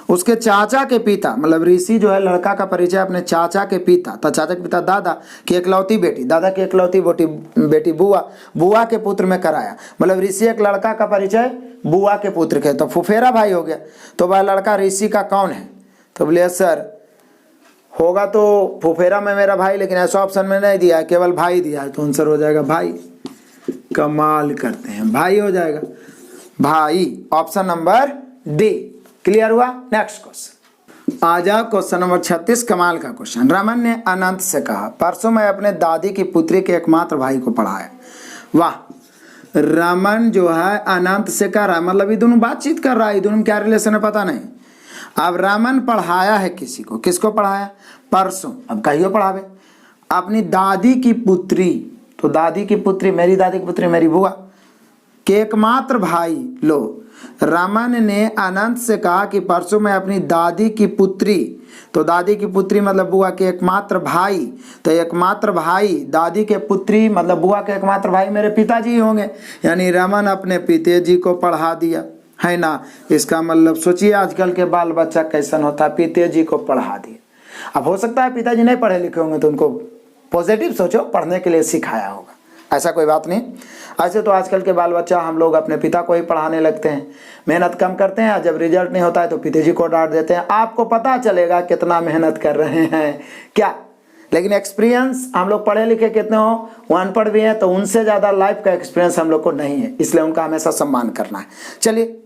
उसके चाचा के पिता, मतलब ऋषि जो है लड़का का परिचय अपने चाचा के पिता, तो चाचा के पिता दादा की इकलौती बेटी, दादा की इकलौती बेटी बुआ, बुआ के पुत्र में कराया। मतलब ऋषि एक लड़का का परिचय बुआ के पुत्र के, तो फुफेरा भाई हो गया। तो वह लड़का ऋषि का कौन है, तो बोले सर होगा तो फुफेरा में मेरा भाई, लेकिन ऐसा ऑप्शन में नहीं दिया है, केवल भाई दिया है, तो आंसर हो जाएगा भाई। कमाल करते हैं, भाई हो जाएगा, भाई। Option number D. क्लियर हुआ। नेक्स्ट क्वेश्चन आ जाओ, क्वेश्चन नंबर 36। कमाल का क्वेश्चन। रमन ने अनंत से कहा, परसों मैं अपने दादी की पुत्री के एकमात्र भाई को पढ़ाया। वाह, रमन जो है अनंत से कह रहा है, मतलब ये दोनों बातचीत कर रहा है, ये दोनों क्या रिलेशन है पता नहीं। अब रमन पढ़ाया है किसी को, किसको पढ़ाया, परसों। अब कहियो पढ़ावे अपनी दादी की पुत्री, तो दादी की पुत्री, मेरी दादी की पुत्री मेरी बुआ के एकमात्र भाई। लो, रमन ने अनंत से कहा कि परसों मैं अपनी दादी की पुत्री, तो दादी की पुत्री मतलब बुआ के एकमात्र भाई, तो एकमात्र भाई दादी के पुत्री मतलब बुआ के एकमात्र भाई मेरे पिताजी होंगे, यानी रमन अपने पिताजी को पढ़ा दिया है ना। इसका मतलब सोचिए आजकल के बाल बच्चा कैसन होता है, पिताजी को पढ़ा दिया। अब हो सकता है पिताजी नहीं पढ़े लिखे होंगे तो उनको पॉजिटिव सोचो, पढ़ने के लिए सिखाया होगा, ऐसा कोई बात नहीं। ऐसे तो आजकल के बाल बच्चा हम लोग अपने पिता को ही पढ़ाने लगते हैं, मेहनत कम करते हैं, जब रिजल्ट नहीं होता है तो पिताजी को डांट देते हैं। आपको पता चलेगा कितना मेहनत कर रहे हैं क्या, लेकिन एक्सपीरियंस हम लोग पढ़े लिखे कितने हो, वो अनपढ़ भी हैं, तो उनसे ज़्यादा लाइफ का एक्सपीरियंस हम लोग को नहीं है, इसलिए उनका हमेशा सम्मान करना है। चलिए,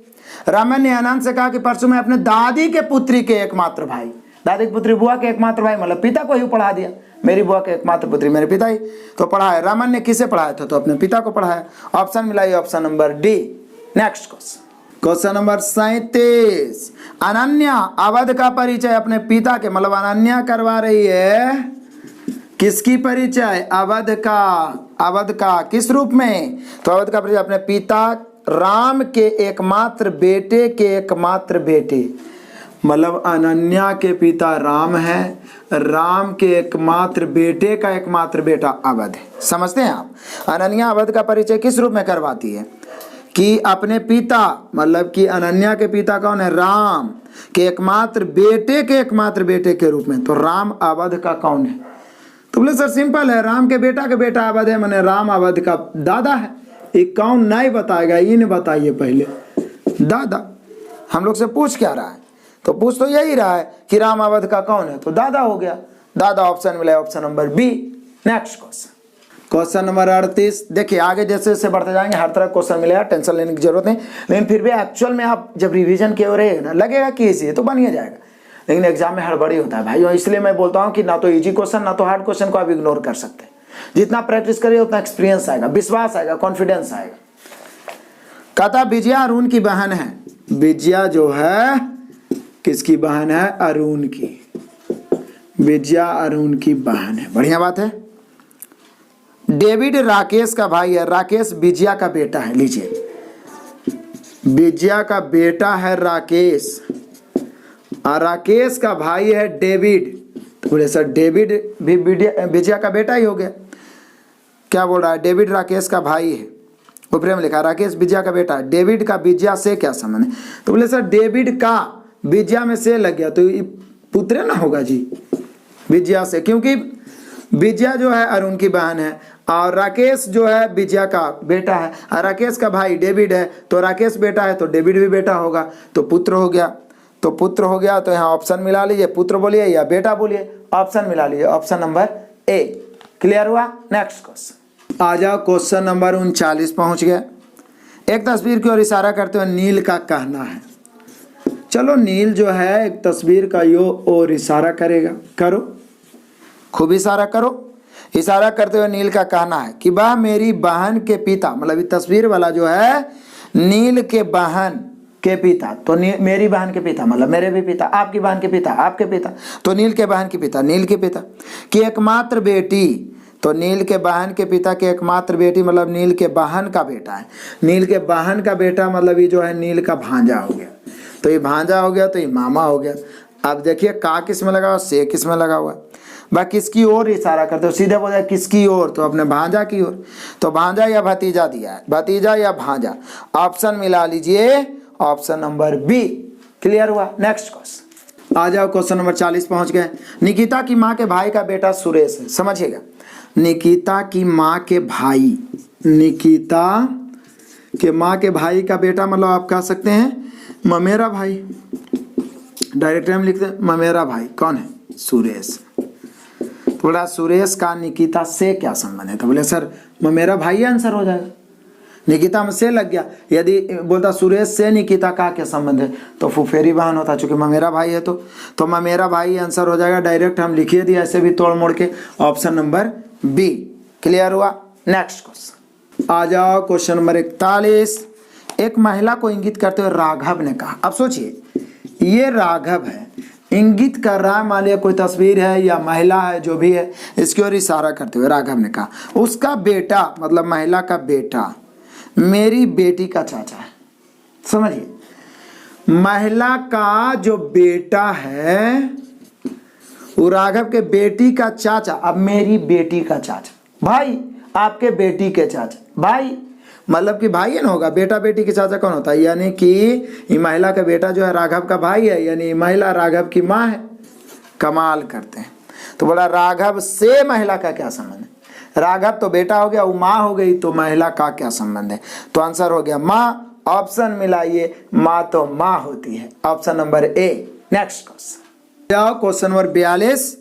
रमन ने अनंत से कहा कि परसों मैं अपने दादी के पुत्री के एकमात्र भाई, दादी की पुत्री बुआ के एकमात्र भाई मतलब पिता को ही पढ़ा दिया, मेरी बुआ के एकमात्र पुत्री मेरे पिता ही तो पढ़ाया। रमन ने किसे पढ़ाया था, तो अपने पिता को पढ़ाया। ऑप्शन मिलाइए, option number D. Next question, question number 37। Ananya Awadh का परिचय अपने पिता के, मतलब अनन्या करवा रही है किसकी परिचय, अवध का। अवध का किस रूप में, तो अवध का परिचय अपने पिता राम के एकमात्र बेटे के एकमात्र बेटे, मतलब अनन्या के पिता राम है, राम के एकमात्र बेटे का एकमात्र बेटा अवध है। समझते हैं आप, अनन्या अवध का परिचय किस रूप में करवाती है कि अपने पिता, मतलब कि अनन्या के पिता कौन है, राम के एकमात्र बेटे के एकमात्र बेटे के रूप में, तो राम अवध का कौन है, तो बोले सर सिंपल है, राम के बेटा अवध है, माने राम अवध का दादा है। ये कौन नहीं बताएगा, इन बताइए पहले, दादा। हम लोग से पूछ क्या रहा है, तो पूछ तो यही रहा है कि राम अवध का कौन है, तो दादा हो गया, दादा। ऑप्शन मिला, option number B. Next question question number 38। देखिए आगे जैसे जैसे बढ़ते जाएंगे हर तरह क्वेश्चन मिलेगा, टेंशन लेने की जरूरत नहीं। लेकिन फिर भी एक्चुअल में आप जब रिवीजन के हो रहे हैं ना, लगेगा कि इजी है तो बन ही जाएगा, लेकिन एग्जाम में हड़बड़ी होता है भाई। इसलिए मैं बोलता हूँ कि ना तो इजी क्वेश्चन ना तो हार्ड क्वेश्चन को आप इग्नोर कर सकते हैं। जितना प्रैक्टिस करिए उतना एक्सपीरियंस आएगा, विश्वास आएगा, कॉन्फिडेंस आएगा। कहता विजया अरुण की बहन है। विजया जो है किसकी बहन है? अरुण की। विजया अरुण की बहन है, बढ़िया बात है। डेविड राकेश का भाई है। राकेश विजया का बेटा है। लीजिए, विजया का बेटा है राकेश और राकेश का भाई है डेविड। तो बोले सर डेविड भी विजया का बेटा ही हो गया। क्या बोल रहा है? डेविड राकेश का भाई है, ऊपर में लिखा राकेश विजया का बेटा है। डेविड का विजया से क्या संबंध है? तो बोले सर डेविड का विजया में से लग गया तो ये पुत्र ना होगा जी विजया से, क्योंकि विजया जो है अरुण की बहन है और राकेश जो है विजया का बेटा है और राकेश का भाई डेविड है, तो राकेश बेटा है तो डेविड भी बेटा होगा, तो पुत्र हो गया। तो पुत्र हो गया तो यहाँ ऑप्शन मिला लीजिए, पुत्र बोलिए या बेटा बोलिए, ऑप्शन मिला लीजिए, ऑप्शन नंबर ए। क्लियर हुआ? नेक्स्ट क्वेश्चन आ जाओ। क्वेश्चन नंबर 39 पहुंच गए। एक तस्वीर की ओर इशारा करते हुए नील का कहना है। चलो नील जो है एक तस्वीर का यो और इशारा करेगा, करो, खूब इशारा करो। इशारा करते हुए नील का कहना है कि वह मेरी बहन के पिता, मतलब ये तस्वीर वाला जो है नील के बहन के पिता, तो मेरी बहन के पिता मतलब मेरे भी पिता, आपकी बहन के पिता आपके पिता, तो नील के बहन के पिता नील के पिता की एकमात्र बेटी, तो नील के बहन के पिता की एकमात्र बेटी मतलब नील के बहन का बेटा है। नील के बहन का बेटा मतलब ये जो है नील का भांजा हो गया, तो ये भांजा हो गया तो ये मामा हो गया। अब देखिए का किस में लगा हुआ, से किस में लगा हुआ, वह किसकी ओर इशारा करते हो? सीधे बोल जाए किसकी ओर, तो अपने भांजा की ओर। तो भांजा या भतीजा दिया है, भतीजा या भांजा, ऑप्शन मिला लीजिए, ऑप्शन नंबर बी। क्लियर हुआ? नेक्स्ट क्वेश्चन आ जाओ। क्वेश्चन नंबर 40 पहुंच गए। निकिता की माँ के भाई का बेटा सुरेश है। समझिएगा, निकिता की माँ के भाई, निकिता के माँ के भाई का बेटा मतलब आप कह सकते हैं ममेरा भाई, डायरेक्ट हम लिखते हैं ममेरा भाई। कौन है? सुरेश। थोड़ा सुरेश का निकिता से क्या संबंध है? तो बोले सर ममेरा भाई आंसर हो जाएगा, निकिता में से लग गया। यदि बोलता सुरेश से निकिता का क्या संबंध है तो फुफेरी बहन होता, चूंकि ममेरा भाई है तो ममेरा भाई आंसर हो जाएगा। डायरेक्ट हम लिखिए दिया ऐसे भी तोड़ मोड़ के, ऑप्शन नंबर बी। क्लियर हुआ? नेक्स्ट क्वेश्चन आ जाओ। Question number 41। एक महिला को इंगित करते हुए राघव ने कहा। अब सोचिए ये राघव है, इंगित कर रहा है, मान लिया कोई तस्वीर है या महिला है जो भी है, इसकी ओर इशारा करते हुए राघव ने कहा उसका बेटा मतलब महिला का बेटा मेरी बेटी का चाचा है। समझिए, महिला का जो बेटा है वो राघव के बेटी का चाचा, अब मेरी बेटी का चाचा भाई, आपके बेटी के चाचा भाई, मतलब कि भाई है ना होगा, बेटा बेटी के चाचा कौन होता है? यानी कि ये महिला का बेटा जो है राघव का भाई है, यानी महिला राघव की माँ है। कमाल करते हैं। तो बोला राघव से महिला का क्या संबंध है? राघव तो बेटा हो गया, वो माँ हो गई, तो महिला का क्या संबंध है? तो आंसर हो गया माँ। ऑप्शन मिलाइए, माँ तो माँ होती है, option number A. Next question जाओ। Question number 42।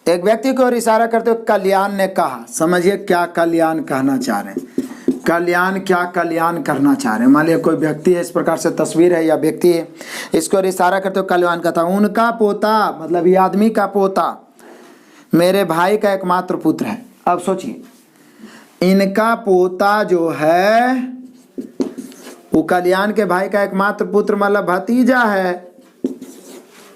एक व्यक्ति को इशारा करते हुए कल्याण ने कहा। समझिए क्या कल्याण कहना चाह रहे हैं, कल्याण क्या कल्याण करना चाह रहे हैं। मान लिया कोई व्यक्ति है, इस प्रकार से तस्वीर है या व्यक्ति है, इसको इशारा करते हुए कल्याण कहता उनका पोता मतलब ये आदमी का पोता मेरे भाई का एकमात्र पुत्र है। अब सोचिए इनका पोता जो है वो कल्याण के भाई का एकमात्र पुत्र मतलब भतीजा है।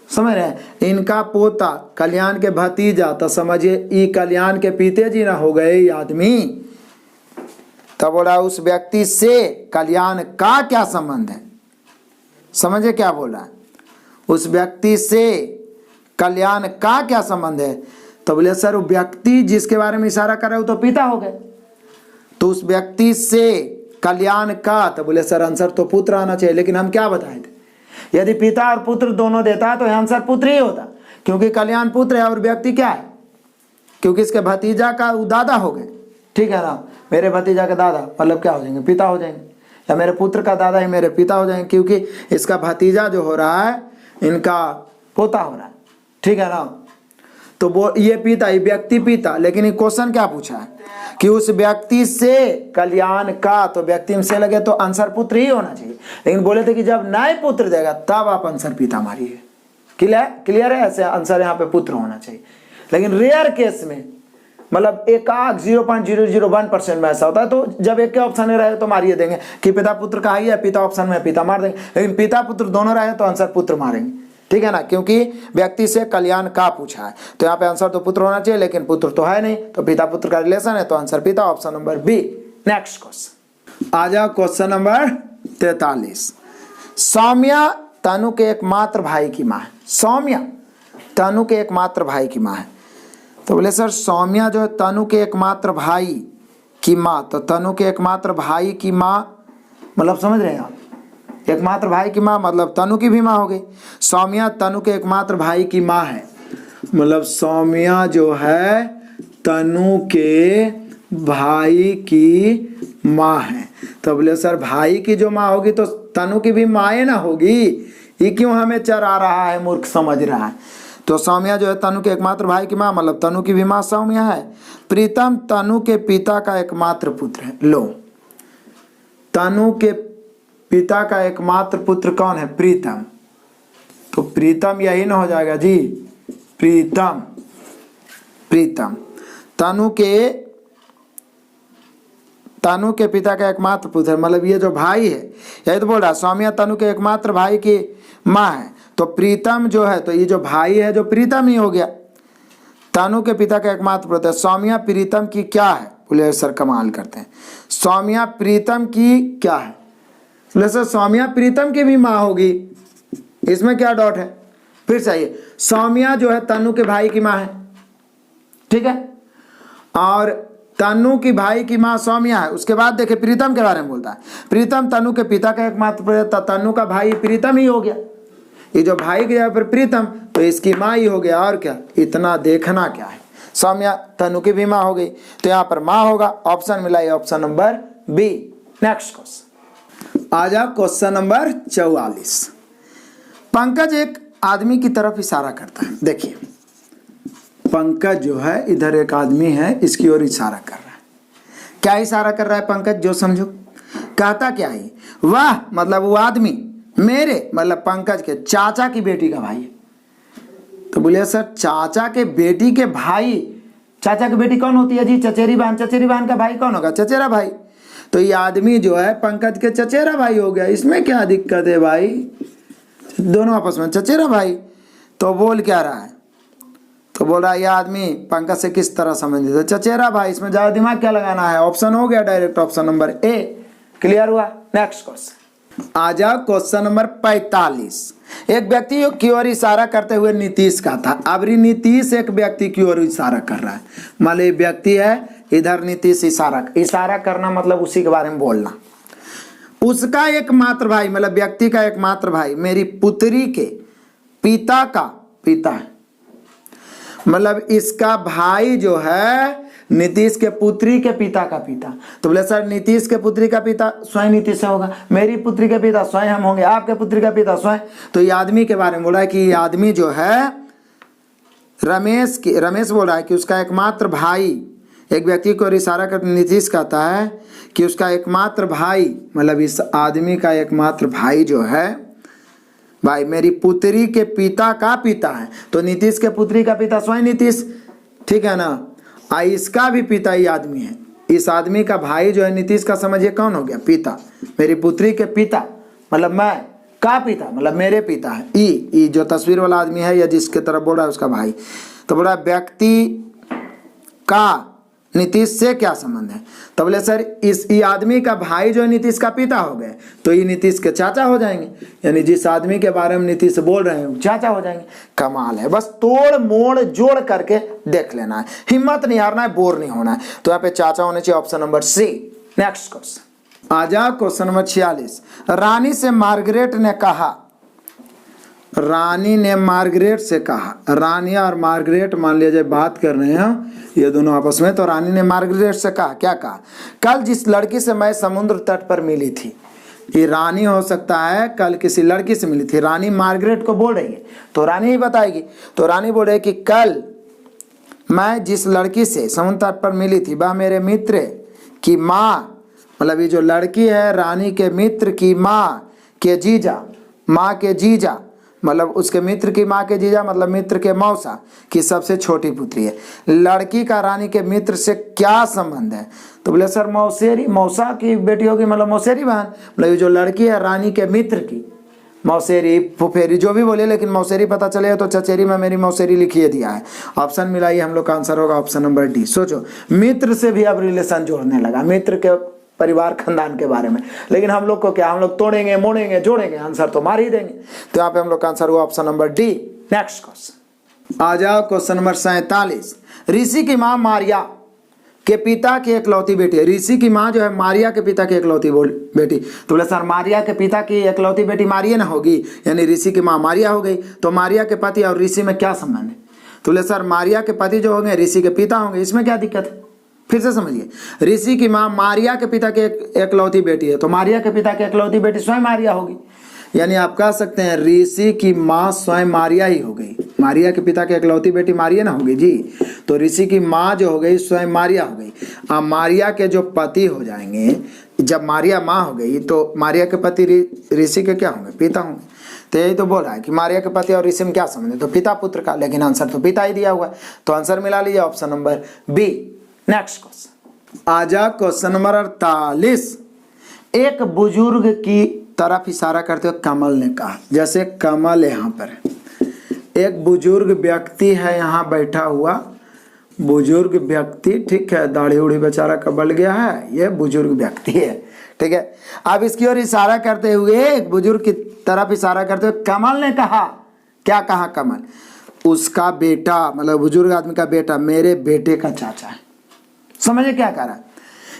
समझ रहे हैं? इनका पोता कल्याण के भतीजा, तो समझिए ये कल्याण के पीते जी ना हो गए ये आदमी। तब बोला उस व्यक्ति से कल्याण का क्या संबंध है? समझे क्या बोल रहा है? उस व्यक्ति से कल्याण का क्या संबंध है? तो बोले सर वो व्यक्ति जिसके बारे में इशारा कर रहे हो तो पिता हो गए, तो उस व्यक्ति से कल्याण का, तो बोले सर आंसर तो पुत्र आना चाहिए। लेकिन हम क्या बताए थे, यदि पिता और पुत्र दोनों देता तो आंसर पुत्र ही होता, क्योंकि कल्याण पुत्र है और व्यक्ति क्या है, क्योंकि इसके भतीजा का दादा हो गए। ठीक है ना, मेरे भतीजा का दादा मतलब क्या हो जाएंगे? पिता हो जाएंगे। या मेरे पुत्र का दादा ही मेरे पिता हो जाएंगे, क्योंकि इसका भतीजा जो हो रहा है इनका पोता हो रहा है। ठीक है ना। तो वो ये पीता, ये व्यक्ति पीता, लेकिन ये क्वेश्चन क्या पूछा है कि उस व्यक्ति से कल्याण का, तो व्यक्ति में से लगे तो आंसर पुत्र ही होना चाहिए। लेकिन बोले थे कि जब नए पुत्र देगा तब आप आंसर पिता मारिए। क्लियर है? ऐसे आंसर यहाँ पे पुत्र होना चाहिए। लेकिन रेयर केस में मतलब एकाक 0.001% में ऐसा होता है, तो जब एक के ऑप्शन में रहेगा तो मारिए देंगे कि पिता पुत्र का ही है, पिता ऑप्शन में पिता मार देंगे। लेकिन पिता पुत्र दोनों रहे तो आंसर पुत्र मारेंगे, ठीक है ना, क्योंकि व्यक्ति से कल्याण का पूछा है। तो यहाँ पे आंसर तो पुत्र होना चाहिए, लेकिन पुत्र तो है नहीं, तो पिता पुत्र का रिलेशन है, तो आंसर पिता, option number B. Next question आ जाओ, क्वेश्चन नंबर 43। सौम्या तनु के एकमात्र भाई की माँ है। सौम्या तनु के एकमात्र भाई की माँ है। तो बोले सर सौम्या जो है तनु के एकमात्र भाई की माँ, तो तनु के एकमात्र भाई की माँ मतलब समझ रहे हैं आप, एकमात्र भाई की माँ मतलब तनु की भी माँ हो गई। सौम्या तनु के एकमात्र भाई की माँ है, मतलब सौम्या जो है तनु के भाई की माँ है। तो बोले सर भाई की जो माँ होगी तो तनु की भी माँ ना होगी, ये क्यों हमें चरा रहा है, मूर्ख समझ रहा है। तो सौम्या जो है तनु के एकमात्र भाई की माँ, मतलब तनु की भी माँ सौम्या है। प्रीतम तनु के पिता का एकमात्र पुत्र है। लो, तनु के पिता का एकमात्र पुत्र कौन है? प्रीतम। तो प्रीतम यही ना हो जाएगा जी, प्रीतम। प्रीतम तनु के पिता का एकमात्र पुत्र है, मतलब ये जो भाई है, यही तो बोल रहा है सौम्या तनु के एकमात्र भाई की माँ है। तो प्रीतम जो है, तो ये जो भाई है जो प्रीतम ही हो गया, तनु के पिता का एकमात्र पुत्र है। सौम्या प्रीतम की क्या है? बोले सर कमाल करते हैं, सौम्या प्रीतम की क्या है? बोले सर सौम्या प्रीतम की भी माँ होगी, इसमें क्या डॉट है? फिर चाहिए, सौम्या जो है तनु के भाई की माँ है, ठीक है, और तनु की भाई की माँ सौम्या है। उसके बाद देखिए प्रीतम के बारे में बोलता है, प्रीतम तनु के पिता का एकमात्र पुत्र, तनु का भाई प्रीतम ही हो गया। ये जो भाई के जगह पर प्रीतम, तो इसकी माँ ही हो गया, और क्या, इतना देखना क्या है। सौम्या तनु की भी माँ हो गई, तो यहाँ पर माँ होगा, ऑप्शन मिला ये option number B. Next question आ जाओ, क्वेश्चन नंबर 44। पंकज एक आदमी की तरफ इशारा करता है। देखिए पंकज जो है इधर एक आदमी है, इसकी ओर इशारा कर रहा है। क्या इशारा कर रहा है पंकज, जो समझो। कहता क्या है, वाह मतलब वो आदमी मेरे मतलब पंकज के चाचा की बेटी का भाई है। तो बोले सर चाचा के बेटी के भाई, चाचा की बेटी कौन होती है जी? चचेरी बहन। चचेरी बहन का भाई कौन होगा? चचेरा भाई। तो ये आदमी जो है पंकज के चचेरा भाई हो गया, इसमें क्या दिक्कत है भाई, दोनों आपस में चचेरा भाई। तो बोल क्या रहा है, तो बोल रहा है यह आदमी पंकज से किस तरह संबंधित है? चचेरा भाई। इसमें ज्यादा दिमाग क्या लगाना है, ऑप्शन हो गया डायरेक्ट, ऑप्शन नंबर ए। क्लियर हुआ? नेक्स्ट क्वेश्चन आ जाओ, क्वेश्चन नंबर 45। एक व्यक्ति की ओर इशारा करते हुए नीतीश का था। अब नीतीश एक व्यक्ति की ओर इशारा कर रहा है, मान लो व्यक्ति है इधर, नीतीश इशारा करना मतलब उसी के बारे में बोलना। उसका एकमात्र भाई मतलब व्यक्ति का एकमात्र भाई मेरी पुत्री के पिता का पिता है, मतलब इसका भाई जो है नीतीश के पुत्री के पिता का पिता। तो बोले सर नीतीश के पुत्री का पिता स्वयं नीतीश से होगा, मेरी पुत्री के पिता स्वयं हम होंगे, आपके पुत्री का पिता स्वयं। तो ये आदमी के बारे में बोल रहा है कि ये आदमी जो है रमेश बोल रहा है कि उसका एकमात्र भाई, एक व्यक्ति को इशारा कर नीतीश कहता है कि उसका एकमात्र भाई मतलब इस आदमी का एकमात्र भाई जो है भाई मेरी पुत्री के पिता का पिता है। तो नीतीश के पुत्री का पिता स्वयं नीतीश, ठीक है ना, इसका भी पिता ही आदमी है। इस आदमी का भाई जो है नीतीश का, समझिए कौन हो गया? पिता। मेरी पुत्री के पिता मतलब मैं का पिता मतलब मेरे पिता है। ई जो तस्वीर वाला आदमी है या जिसके तरफ बोल रहा है उसका भाई। तो बोला व्यक्ति का नीतीश से क्या संबंध है? तो बोले सर ये आदमी का भाई जो है नीतीश का पिता हो गए, तो ये नीतीश के चाचा हो जाएंगे, यानी जिस आदमी के बारे में नीतीश बोल रहे हैं चाचा हो जाएंगे। कमाल है, बस तोड़ मोड़ जोड़ करके देख लेना है, हिम्मत नहीं हारना है, बोर नहीं होना है। तो यहाँ पे चाचा होने चाहिए, option number C. Next question आ जाओ, क्वेश्चन नंबर 46। रानी से मार्गरेट ने कहा, रानी ने मार्गरेट से कहा, रानी और मार्गरेट मान लिया जाए बात कर रहे हैं ये दोनों आपस में। तो रानी ने मार्गरेट से कहा, क्या कहा? कल जिस लड़की से मैं समुद्र तट पर मिली थी। ये रानी हो सकता है कल किसी लड़की से मिली थी, रानी मार्गरेट को बोल रही है, तो रानी ही बताएगी। तो रानी बोल रही है कि कल मैं जिस लड़की से समुद्र तट पर मिली थी वह मेरे मित्र की माँ, मतलब ये जो लड़की है रानी के मित्र की माँ के जीजा, माँ के जीजा मतलब उसके मित्र की माँ के जीजा मतलब मित्र के मौसा की सबसे छोटी पुत्री है। लड़की का रानी के मित्र से क्या संबंध है? तो बोले सर मौसेरी, मौसा की बेटी होगी मतलब मौसेरी बहन, मतलब ये जो लड़की है रानी के मित्र की, मौसेरी फुफेरी जो भी बोले, लेकिन मौसेरी पता चले तो चचेरी में मेरी मौसेरी लिखिए दिया है। ऑप्शन मिलाइए, हम लोग का आंसर होगा ऑप्शन नंबर डी। सोचो मित्र से भी अब रिलेशन जोड़ने लगा, मित्र के परिवार खानदान के बारे में, लेकिन हम लोग को क्या, हम लोग तोड़ेंगे मोड़ेंगे जोड़ेंगे, आंसर तो मार ही देंगे। तो यहाँ पे हम लोग का आंसर हुआ option number D. Next question आ जाओ, क्वेश्चन नंबर 47। ऋषि की माँ मारिया के पिता की एकलौती बेटी है। ऋषि की माँ जो है मारिया के पिता की एकलौती बेटी, तो बोले सर मारिया के पिता की एकलौती बेटी मारिया ना होगी, यानी ऋषि की माँ मारिया हो गई। तो मारिया के पति और ऋषि में क्या संबंध है? तो बोले सर मारिया के पति जो होंगे ऋषि के पिता होंगे, इसमें क्या दिक्कत है? फिर से समझिए, ऋषि की माँ मारिया के पिता की एकलौती बेटी है, तो मारिया के पिता की एकलौती बेटी स्वयं मारिया होगी, यानी आप कह सकते हैं ऋषि की माँ स्वयं मारिया ही हो गई। मारिया के पिता की एकलौती बेटी मारिया ना होगी जी, तो ऋषि की माँ जो हो गई स्वयं मारिया हो गई। अब मारिया के जो पति हो जाएंगे, जब मारिया माँ हो गई तो मारिया के पति ऋषि के क्या होंगे? पिता होंगे। तो यही तो बोल रहा है कि मारिया के पति और ऋषि में क्या संबंध है? तो पिता पुत्र का, लेकिन आंसर तो पिता ही दिया हुआ है, तो आंसर मिला लीजिए option number B. Next question आ जा, क्वेश्चन नंबर 48। एक बुजुर्ग की तरफ इशारा करते हुए कमल ने कहा, जैसे कमल यहाँ पर एक बुजुर्ग व्यक्ति है यहाँ बैठा हुआ, बुजुर्ग व्यक्ति, ठीक है, दाढ़ी उड़ी बेचारा का बढ़ गया है, ये बुजुर्ग व्यक्ति है, ठीक है। अब इसकी ओर इशारा करते हुए, एक बुजुर्ग की तरफ इशारा करते हुए कमल ने कहा, क्या कहा कमल? उसका बेटा, मतलब बुजुर्ग आदमी का बेटा मेरे बेटे का चाचा है। समझे क्या कह रहा है?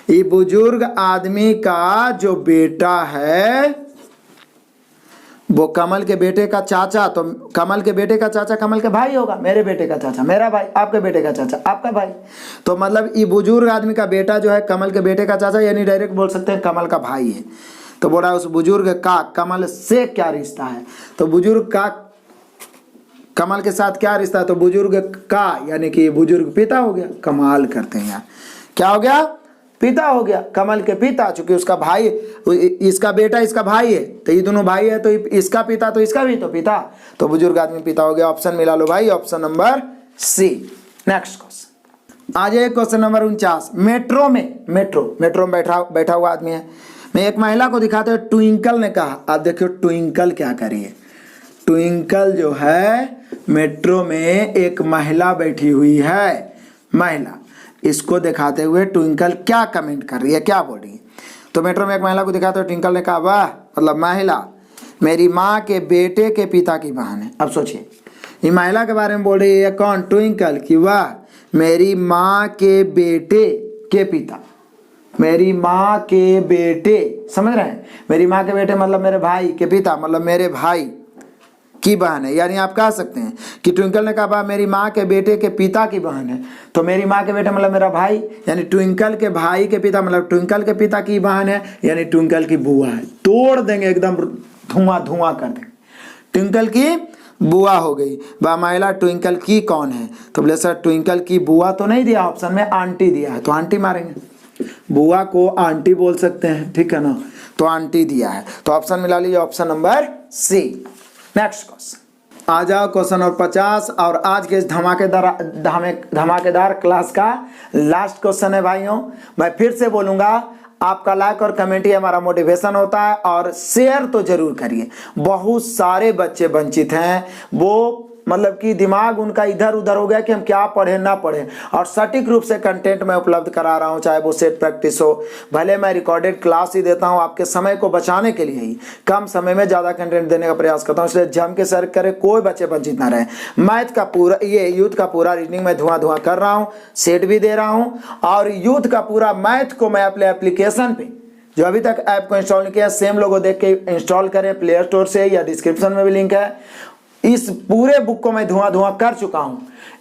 ये बुजुर्ग आदमी का जो बेटा है वो कमल के बेटे का चाचा, तो कमल के बेटे का चाचा कमल के भाई होगा, मेरे बेटे का चाचा मेरा भाई, आपके बेटे का चाचा आपका भाई। तो मतलब ये बुजुर्ग आदमी का बेटा जो है कमल के बेटे का चाचा, यानी डायरेक्ट बोल सकते हैं कमल का भाई है। तो बोला उस बुजुर्ग का कमल से क्या रिश्ता है? तो बुजुर्ग का कमल के साथ क्या रिश्ता है? तो बुजुर्ग का यानी कि बुजुर्ग पिता हो गया। कमाल करते हैं यार, क्या हो गया? पिता हो गया, कमल के पिता, चूंकि उसका भाई, इसका बेटा इसका भाई है, तो ये दोनों भाई है, तो इसका पिता तो इसका भी तो पिता, तो बुजुर्ग आदमी पिता हो गया। ऑप्शन मिला लो भाई, option number C. Next question आ जाए, क्वेश्चन नंबर 49। मेट्रो में बैठा हुआ आदमी है, मैं एक महिला को दिखाते हुए ट्विंकल ने कहा। आप देखियो ट्विंकल क्या करी है। ट्विंकल जो है मेट्रो में एक महिला बैठी हुई है, महिला, इसको दिखाते हुए ट्विंकल क्या कमेंट कर रही है, क्या बोल रही है? तो मेट्रो में एक महिला को दिखाते हुए ट्विंकल ने कहा, वाह, मतलब महिला मेरी माँ के बेटे के पिता की बहन है। अब सोचिए, ये महिला के बारे में बोल रही है कौन? ट्विंकल, कि वाह मेरी माँ के बेटे के पिता, मेरी माँ के बेटे, समझ रहे हैं? मेरी माँ के बेटे मतलब मेरे भाई के पिता, मतलब मेरे भाई की बहन है। यानी आप कह सकते हैं कि ट्विंकल ने कहा मेरी माँ के बेटे के पिता की बहन है, तो मेरी माँ के बेटे मतलब मेरा भाई, यानी ट्विंकल के भाई के पिता मतलब ट्विंकल के पिता की बहन है, यानी ट्विंकल की बुआ है। तोड़ देंगे एकदम, धुआं कर देंगे। ट्विंकल की बुआ हो गई। वह महिला ट्विंकल की कौन है? तो बोले सर ट्विंकल की बुआ तो नहीं दिया ऑप्शन में, आंटी दिया है, तो आंटी मारेंगे। बुआ को आंटी बोल सकते हैं, ठीक है ना, तो आंटी दिया है, तो ऑप्शन मिला लीजिए option number C. Next question आ जाओ, क्वेश्चन नंबर 50, और आज के इस धमाकेदार क्लास का लास्ट क्वेश्चन है भाइयों। मैं फिर से बोलूंगा, आपका लाइक और कमेंट ही हमारा मोटिवेशन होता है, और शेयर तो जरूर करिए। बहुत सारे बच्चे वंचित हैं, वो मतलब कि दिमाग उनका इधर उधर हो गया कि हम क्या पढ़ें ना पढ़ें, और सटीक रूप से कंटेंट मैं उपलब्ध करा रहा हूं, चाहे वो सेट प्रैक्टिस हो, भले मैं रिकॉर्डेड क्लास ही देता हूं, आपके समय को बचाने के लिए ही कम समय में ज़्यादा कंटेंट देने का प्रयास करता हूं, इसलिए जम के सर करे, कोई बच्चे वंचित ना रहे। मैथ का पूरा, ये यूथ का पूरा रीजनिंग में धुआं कर रहा हूँ, सेट भी दे रहा हूँ, और यूथ का पूरा मैथ को मैं अपने एप्लीकेशन पे, जो अभी तक ऐप को इंस्टॉल नहीं किया, सेम लोगो देख के इंस्टॉल करें प्ले स्टोर से, या डिस्क्रिप्शन में भी लिंक है। इस पूरे बुक को मैं धुआं कर चुका हूं।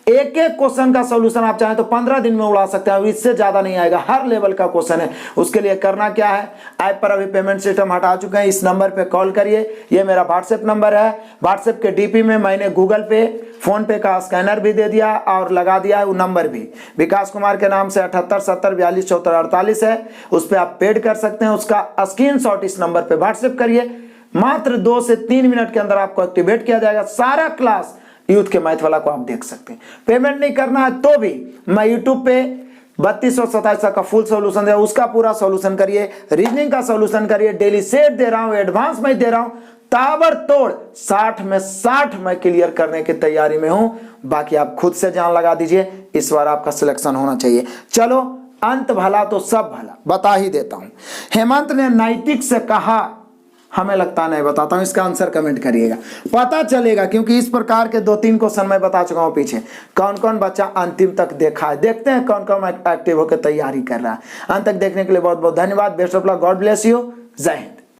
एक एक क्वेश्चन का सॉल्यूशन आप चाहें तो 15 दिन में उड़ा सकते हैं, इससे ज्यादा नहीं आएगा, हर लेवल का क्वेश्चन है। उसके लिए करना क्या है, ऐप पर अभी पेमेंट सिस्टम हटा चुके हैं, इस नंबर पे कॉल करिए, ये मेरा व्हाट्सएप नंबर है। व्हाट्सएप के डीपी में मैंने गूगल पे, फोन पे का स्कैनर भी दे दिया और लगा दिया है वो नंबर भी, विकास कुमार के नाम से 78 70 42 74 48 है, उस पर आप पेड कर सकते हैं। उसका स्क्रीनशॉट इस नंबर पे व्हाट्सएप करिए, मात्र 2 से 3 मिनट के अंदर आपको एक्टिवेट किया जाएगा। सारा क्लास यूथ के मैथ वाला को आप देख सकते हैं। पेमेंट नहीं करना है तो भी मैं यूट्यूब पे 32 और 27 का फुल सॉल्यूशन दे रहा हूं, उसका पूरा सॉल्यूशन करिए, रीजनिंग का सॉल्यूशन करिए, डेली सेट दे रहा हूं, एडवांस में दे रहा हूं, ताबड़तोड़ 60 में 60 मैं क्लियर करने की तैयारी में हूं। बाकी आप खुद से जान लगा दीजिए, इस बार आपका सिलेक्शन होना चाहिए। चलो अंत भला तो सब भला, बता ही देता हूं। हेमंत ने नैतिक से कहा, हमें लगता नहीं, बताता हूं, इसका आंसर कमेंट करिएगा, पता चलेगा। क्योंकि इस प्रकार के 2-3 क्वेश्चन मैं बता चुका हूं पीछे। कौन कौन बच्चा अंतिम तक देखा है, देखते हैं कौन कौन एक्टिव होकर तैयारी कर रहा है। अंत तक देखने के लिए बहुत बहुत धन्यवाद। Best of luck, God bless you, जय हिंद।